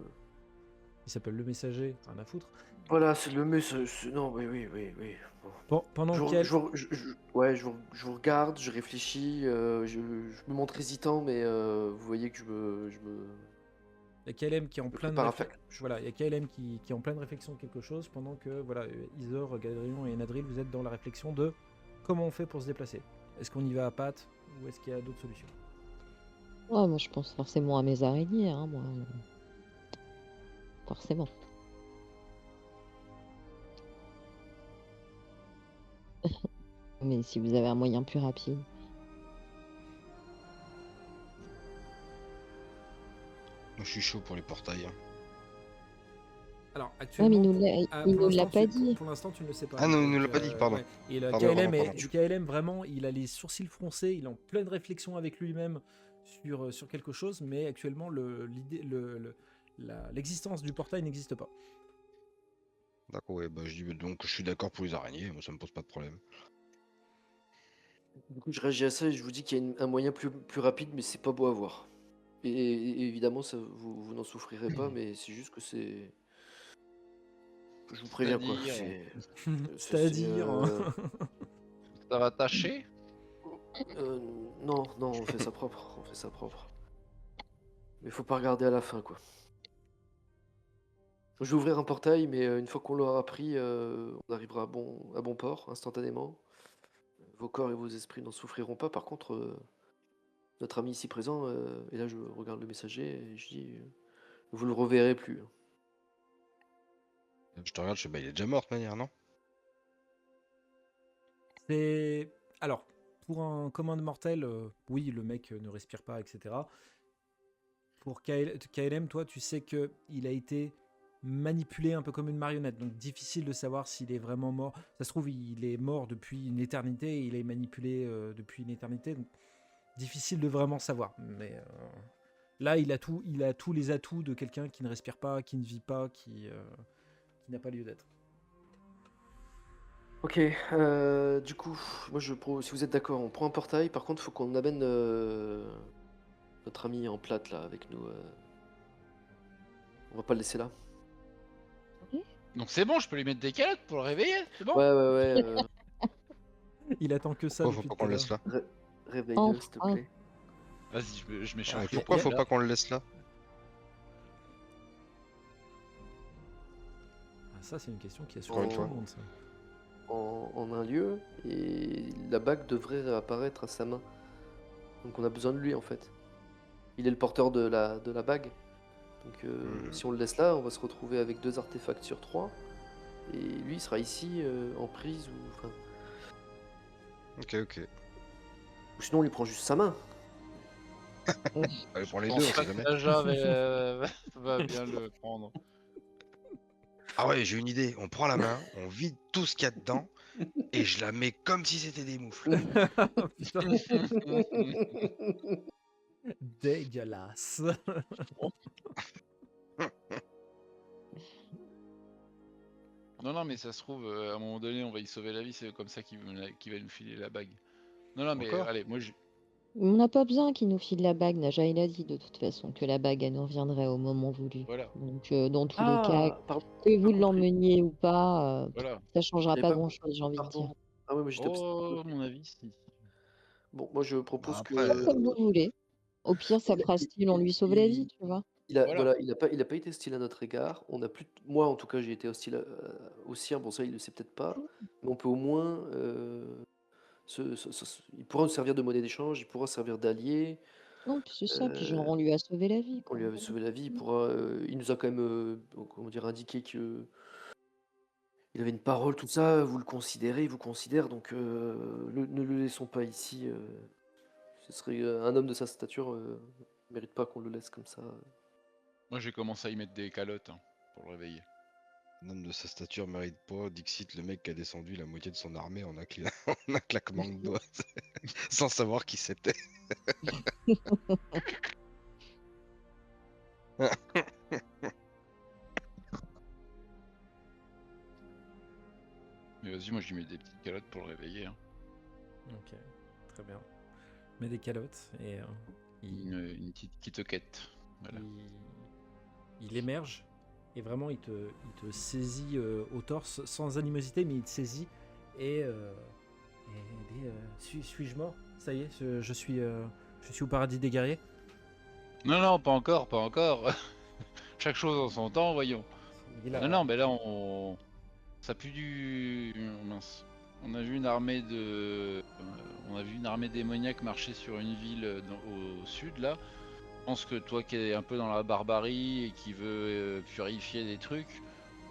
Il s'appelle le messager, rien à foutre. Voilà, c'est le monsieur. Non, oui. Bon. Pendant Je, qu'elle... je, je vous regarde, je réfléchis, je me montre hésitant, mais vous voyez que je me Il y a KLM qui est en pleine prépare à faire. Voilà, il y a KLM qui est en pleine réflexion de quelque chose, pendant que voilà, Isor, Gadrion et Nadril, vous êtes dans la réflexion de comment on fait pour se déplacer. Est-ce qu'on y va à pattes ou est-ce qu'il y a d'autres solutions? Ouais, moi je pense forcément à mes araignées, hein, moi. Forcément. Mais si vous avez un moyen plus rapide. Moi, je suis chaud pour les portails. Alors, Ouais, mais actuellement, il nous l'a pas dit. pour l'instant, tu ne le sais pas. Ah non, il Donc, nous l'a pas dit, pardon. ouais. Et le Pardon, KLM, pardon. KLM, vraiment, il a les sourcils froncés, il est en pleine réflexion avec lui-même sur quelque chose, mais actuellement, l'existence du portail n'existe pas. D'accord, ouais, bah je dis donc je suis d'accord pour les araignées, moi ça me pose pas de problème. Du coup, je réagis à ça et je vous dis qu'il y a un moyen plus rapide, mais c'est pas beau à voir. Et évidemment, ça, vous n'en souffrirez pas, mais c'est juste que c'est. Je vous préviens quoi. C'est-à-dire. Ça va tâcher? Non, on fait ça propre. Mais faut pas regarder à la fin quoi. Je vais ouvrir un portail, mais une fois qu'on l'aura pris, on arrivera à bon port instantanément. Vos corps et vos esprits n'en souffriront pas. Par contre, notre ami ici présent, et là je regarde le messager et je dis, vous le reverrez plus. Je te regarde, je fais bah il est déjà mort de manière, non? Alors, pour un commun de mortel, oui, le mec ne respire pas, etc. Pour KLM, toi, tu sais qu'il a été manipulé un peu comme une marionnette, donc difficile de savoir s'il est vraiment mort. Ça se trouve, il est mort depuis une éternité et il est manipulé depuis une éternité, donc difficile de vraiment savoir. Mais là, il a tous les atouts de quelqu'un qui ne respire pas, qui ne vit pas, qui n'a pas lieu d'être. Ok, du coup, moi si vous êtes d'accord, on prend un portail. Par contre, il faut qu'on amène notre ami en plate là avec nous. On va pas le laisser là. Donc c'est bon, je peux lui mettre des calottes pour le réveiller, c'est bon? Ouais. Il attend que ça. Pourquoi faut depuis pas tout qu'on à le laisse là? Réveille-le, s'il te Enfin. plaît. Vas-y, je m'échauffe. Ah, et pourquoi faut pas qu'on le laisse là? Ah, ça, c'est une question qui a Encore une surpris tout fois. le monde, ça. En un lieu, et la bague devrait apparaître à sa main. Donc on a besoin de lui en fait. Il est le porteur de la bague. Donc si on le laisse là, on va se retrouver avec 2 artefacts sur 3. Et lui, il sera ici en prise ou. Enfin, Ok, ok. Ou sinon, on lui prend juste sa main. Allez, pour les Je deux, pense on pas sait que jamais. Naja va bien le prendre. Ah ouais, j'ai une idée. On prend la main, on vide tout ce qu'il y a dedans, et je la mets comme si c'était des moufles. Putain, dégueulasse. Non, mais ça se trouve, à un moment donné, on va y sauver la vie, c'est comme ça qu'il va nous filer la bague. Non, mais Encore? allez, moi, On n'a pas besoin qu'il nous file la bague. Naja, il a dit de toute façon que la bague, elle nous reviendrait au moment voulu. voilà, Donc, dans tous les cas, Pardon, que j'ai vous pas compris. l'emmeniez ou pas, voilà. ça changera J'avais pas pas grand-chose, j'ai envie de dire. Pardon. Ah ouais, moi j'étais Oh, à mon avis, si. Bon, moi je propose Après, que. Comme vous voulez. Au pire, ça il, fera style, on lui sauve la vie, tu vois. Voilà. voilà, il a pas été hostile à notre égard. On a plus, moi en tout cas, j'ai été hostile au sien. Bon, ça, il le sait peut-être pas. Mais on peut au moins. Il pourra nous servir de monnaie d'échange, il pourra servir d'allié. Non, puis c'est ça, puis Euh, genre, on lui a sauvé la vie, on quoi. lui avait sauvé la vie. Il nous a quand même, comment dire, indiqué que il avait une parole, tout ça. Vous le considérez, il vous considère. Donc, ne le laissons pas ici. Ce serait un homme de sa stature. Mérite pas qu'on le laisse comme ça. Moi, j'ai commencé à y mettre des calottes pour le réveiller. un homme de sa stature mérite pas. Dixit, le mec qui a descendu la moitié de son armée en un, en un claquement de doigts, sans savoir qui c'était. Mais vas-y, moi, j'y mets des petites calottes pour le réveiller. Ok, très bien. Mets des calottes et Une petite kitoquette. Voilà. il émerge et vraiment il te saisit au torse sans animosité, mais il te saisit et dit suis-je mort? Ça y est, je suis au paradis des guerriers. Non, pas encore. Chaque chose en son temps, voyons. Il a- Non, mais là, ça pue mince. On a vu une armée démoniaque marcher sur une ville au sud, là. Je pense que toi qui es un peu dans la barbarie et qui veut purifier des trucs,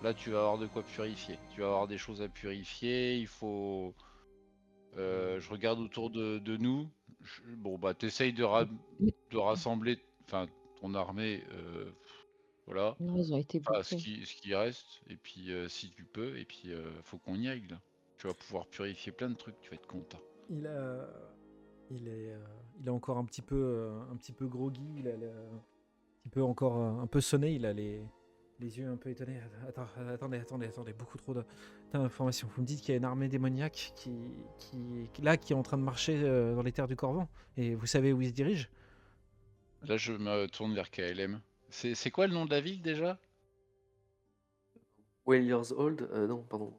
là tu vas avoir de quoi purifier. Tu vas avoir des choses à purifier, il faut... je regarde autour de nous. Bon bah t'essayes de rassembler ton armée, voilà. Non, ils ont été Enfin, ce bouffés. qui reste, et puis si tu peux, et puis faut qu'on y aille là. Tu vas pouvoir purifier plein de trucs, tu vas être content. il est encore un petit peu groggy, il a un petit peu encore un peu sonné, il a les yeux un peu étonnés. Attendez, beaucoup trop d'informations. Vous me dites qu'il y a une armée démoniaque qui est en train de marcher dans les terres du Corvan, et vous savez où il se dirige? Là je me tourne vers KLM. C'est quoi le nom de la ville déjà? Whalers Hold. Non, pardon.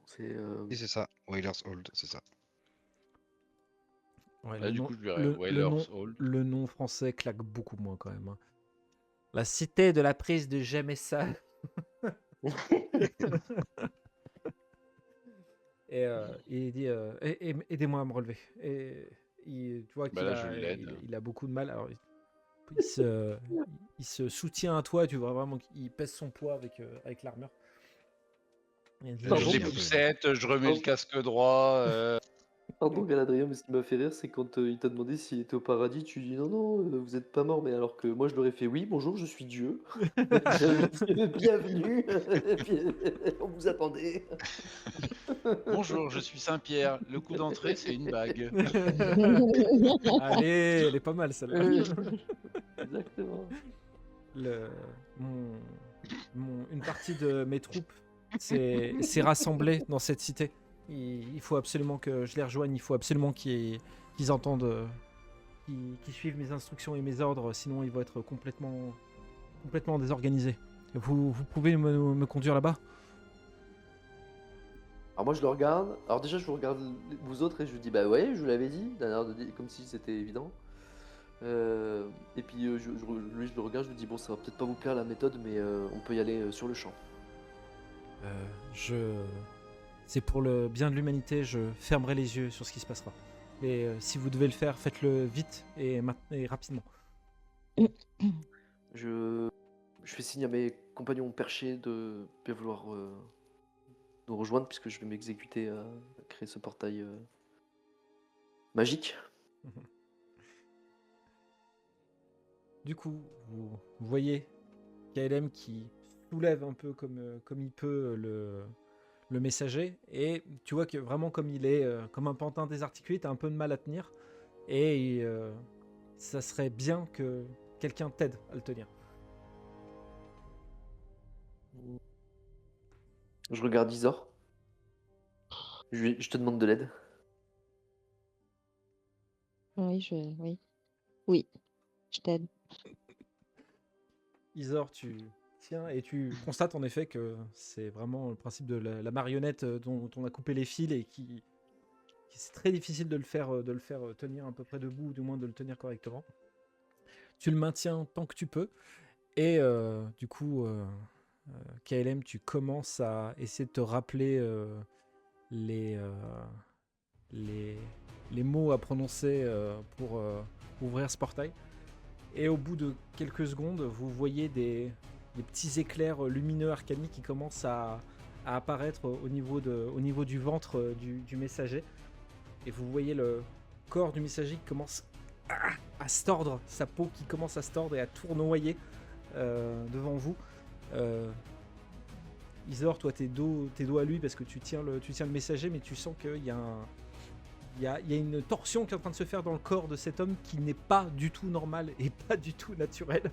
Et c'est ça, Whalers Hold, c'est ça. Ouais, Là du coup je verrai Whalers Hall. le nom français claque beaucoup moins quand même, hein. La cité de la prise de Gemessa. Et il dit aidez-moi à me relever. Et tu vois qu'il Là je l'aide. il a beaucoup de mal. Alors il se soutient à toi. Tu vois vraiment qu'il pèse son poids avec l'armure. Je Pardon, les poussette, je remets le casque droit. Pardon, Galadriel, mais ce qui m'a fait rire, c'est quand il t'a demandé s'il était au paradis, tu dis non, vous êtes pas mort, mais alors que moi je leur ai fait oui, bonjour, je suis Dieu. Bienvenue, on vous attendait. Bonjour, je suis Saint-Pierre. Le coup d'entrée, c'est une bague. Allez, elle est pas mal celle-là. Exactement. Une partie de mes troupes s'est rassemblée dans cette cité. Il faut absolument que je les rejoigne, il faut absolument qu'ils entendent, qu'ils suivent mes instructions et mes ordres, sinon ils vont être complètement désorganisés. Vous pouvez me conduire là-bas? Alors moi je le regarde, alors déjà je vous regarde vous autres et je dis bah ouais, je vous l'avais dit, d'un air comme si c'était évident. Et puis lui je le regarde, je lui dis bon ça va peut-être pas vous plaire la méthode, mais on peut y aller sur le champ. C'est pour le bien de l'humanité, je fermerai les yeux sur ce qui se passera. Et si vous devez le faire, faites-le vite et rapidement. Je fais signe à mes compagnons perchés de bien vouloir nous rejoindre puisque je vais m'exécuter à créer ce portail Magique. Du coup, vous voyez KLM qui soulève un peu comme il peut le messager, et tu vois que vraiment comme il est comme un pantin désarticulé, t'as un peu de mal à tenir, et ça serait bien que quelqu'un t'aide à le tenir. Je regarde Isor. Je te demande de l'aide. Oui, oui, je t'aide. Isor, tu tiens et tu constates en effet que c'est vraiment le principe de la marionnette dont on a coupé les fils et qui c'est très difficile de le faire tenir à peu près debout, ou du moins de le tenir correctement. Tu le maintiens tant que tu peux, et du coup, KLM, tu commences à essayer de te rappeler les mots à prononcer pour ouvrir ce portail. Et au bout de quelques secondes, vous voyez des petits éclairs lumineux arcaniques qui commencent à apparaître au niveau du ventre du messager. Et vous voyez le corps du messager qui commence à se tordre, sa peau qui commence à se tordre et à tournoyer devant vous. Isor, toi t'es dos à lui parce que tu tiens le messager, mais tu sens qu'il y a une torsion qui est en train de se faire dans le corps de cet homme qui n'est pas du tout normal et pas du tout naturel.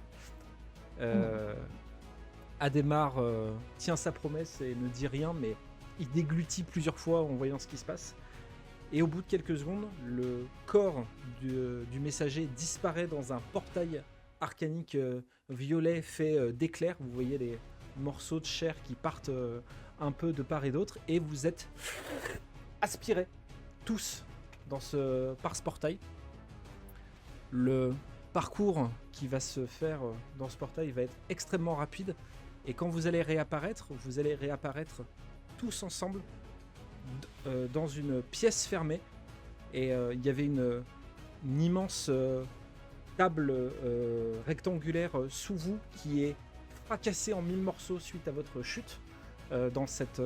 Adhémar tient sa promesse et ne dit rien, mais il déglutit plusieurs fois en voyant ce qui se passe. Et au bout de quelques secondes, le corps du messager disparaît dans un portail arcanique violet fait d'éclairs. Vous voyez les morceaux de chair qui partent un peu de part et d'autre, et vous êtes aspirés tous par ce portail. Le parcours qui va se faire dans ce portail va être extrêmement rapide, et quand vous allez réapparaître tous ensemble dans une pièce fermée, et il y avait une immense table rectangulaire sous vous qui est fracassée en 1000 morceaux suite à votre chute dans cette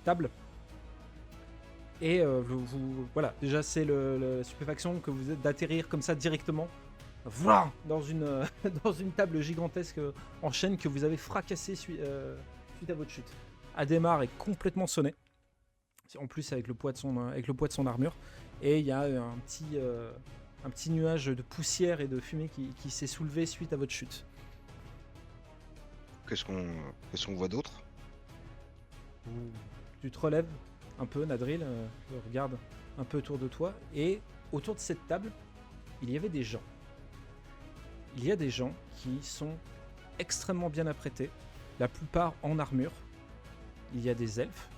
table. Et voilà, déjà c'est la stupéfaction que vous êtes d'atterrir comme ça directement dans une table gigantesque en chaîne que vous avez fracassée suite à votre chute. Adhémar est complètement sonné, en plus avec le poids de son armure, et il y a un petit nuage de poussière et de fumée qui s'est soulevé suite à votre chute. Qu'est-ce qu'on voit d'autre? Tu te relèves un peu, Nadril, tu regardes un peu autour de toi, et autour de cette table, il y avait des gens. Il y a des gens qui sont extrêmement bien apprêtés, la plupart en armure. Il y a des elfes,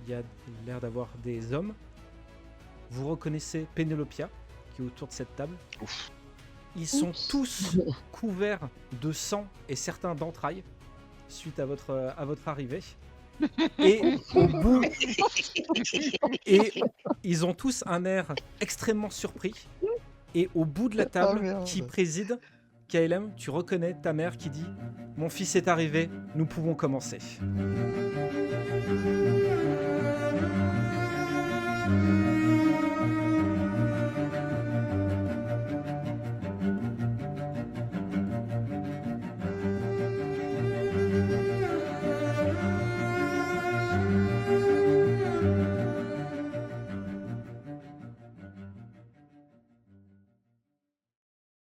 il y a l'air d'avoir des hommes. Vous reconnaissez Pénélopia qui est autour de cette table. Ouf. Ils sont tous couverts de sang et certains d'entrailles suite à votre arrivée. Et ils ont tous un air extrêmement surpris. Et au bout de la table qui préside, KLM, tu reconnais ta mère qui dit « Mon fils est arrivé, nous pouvons commencer. »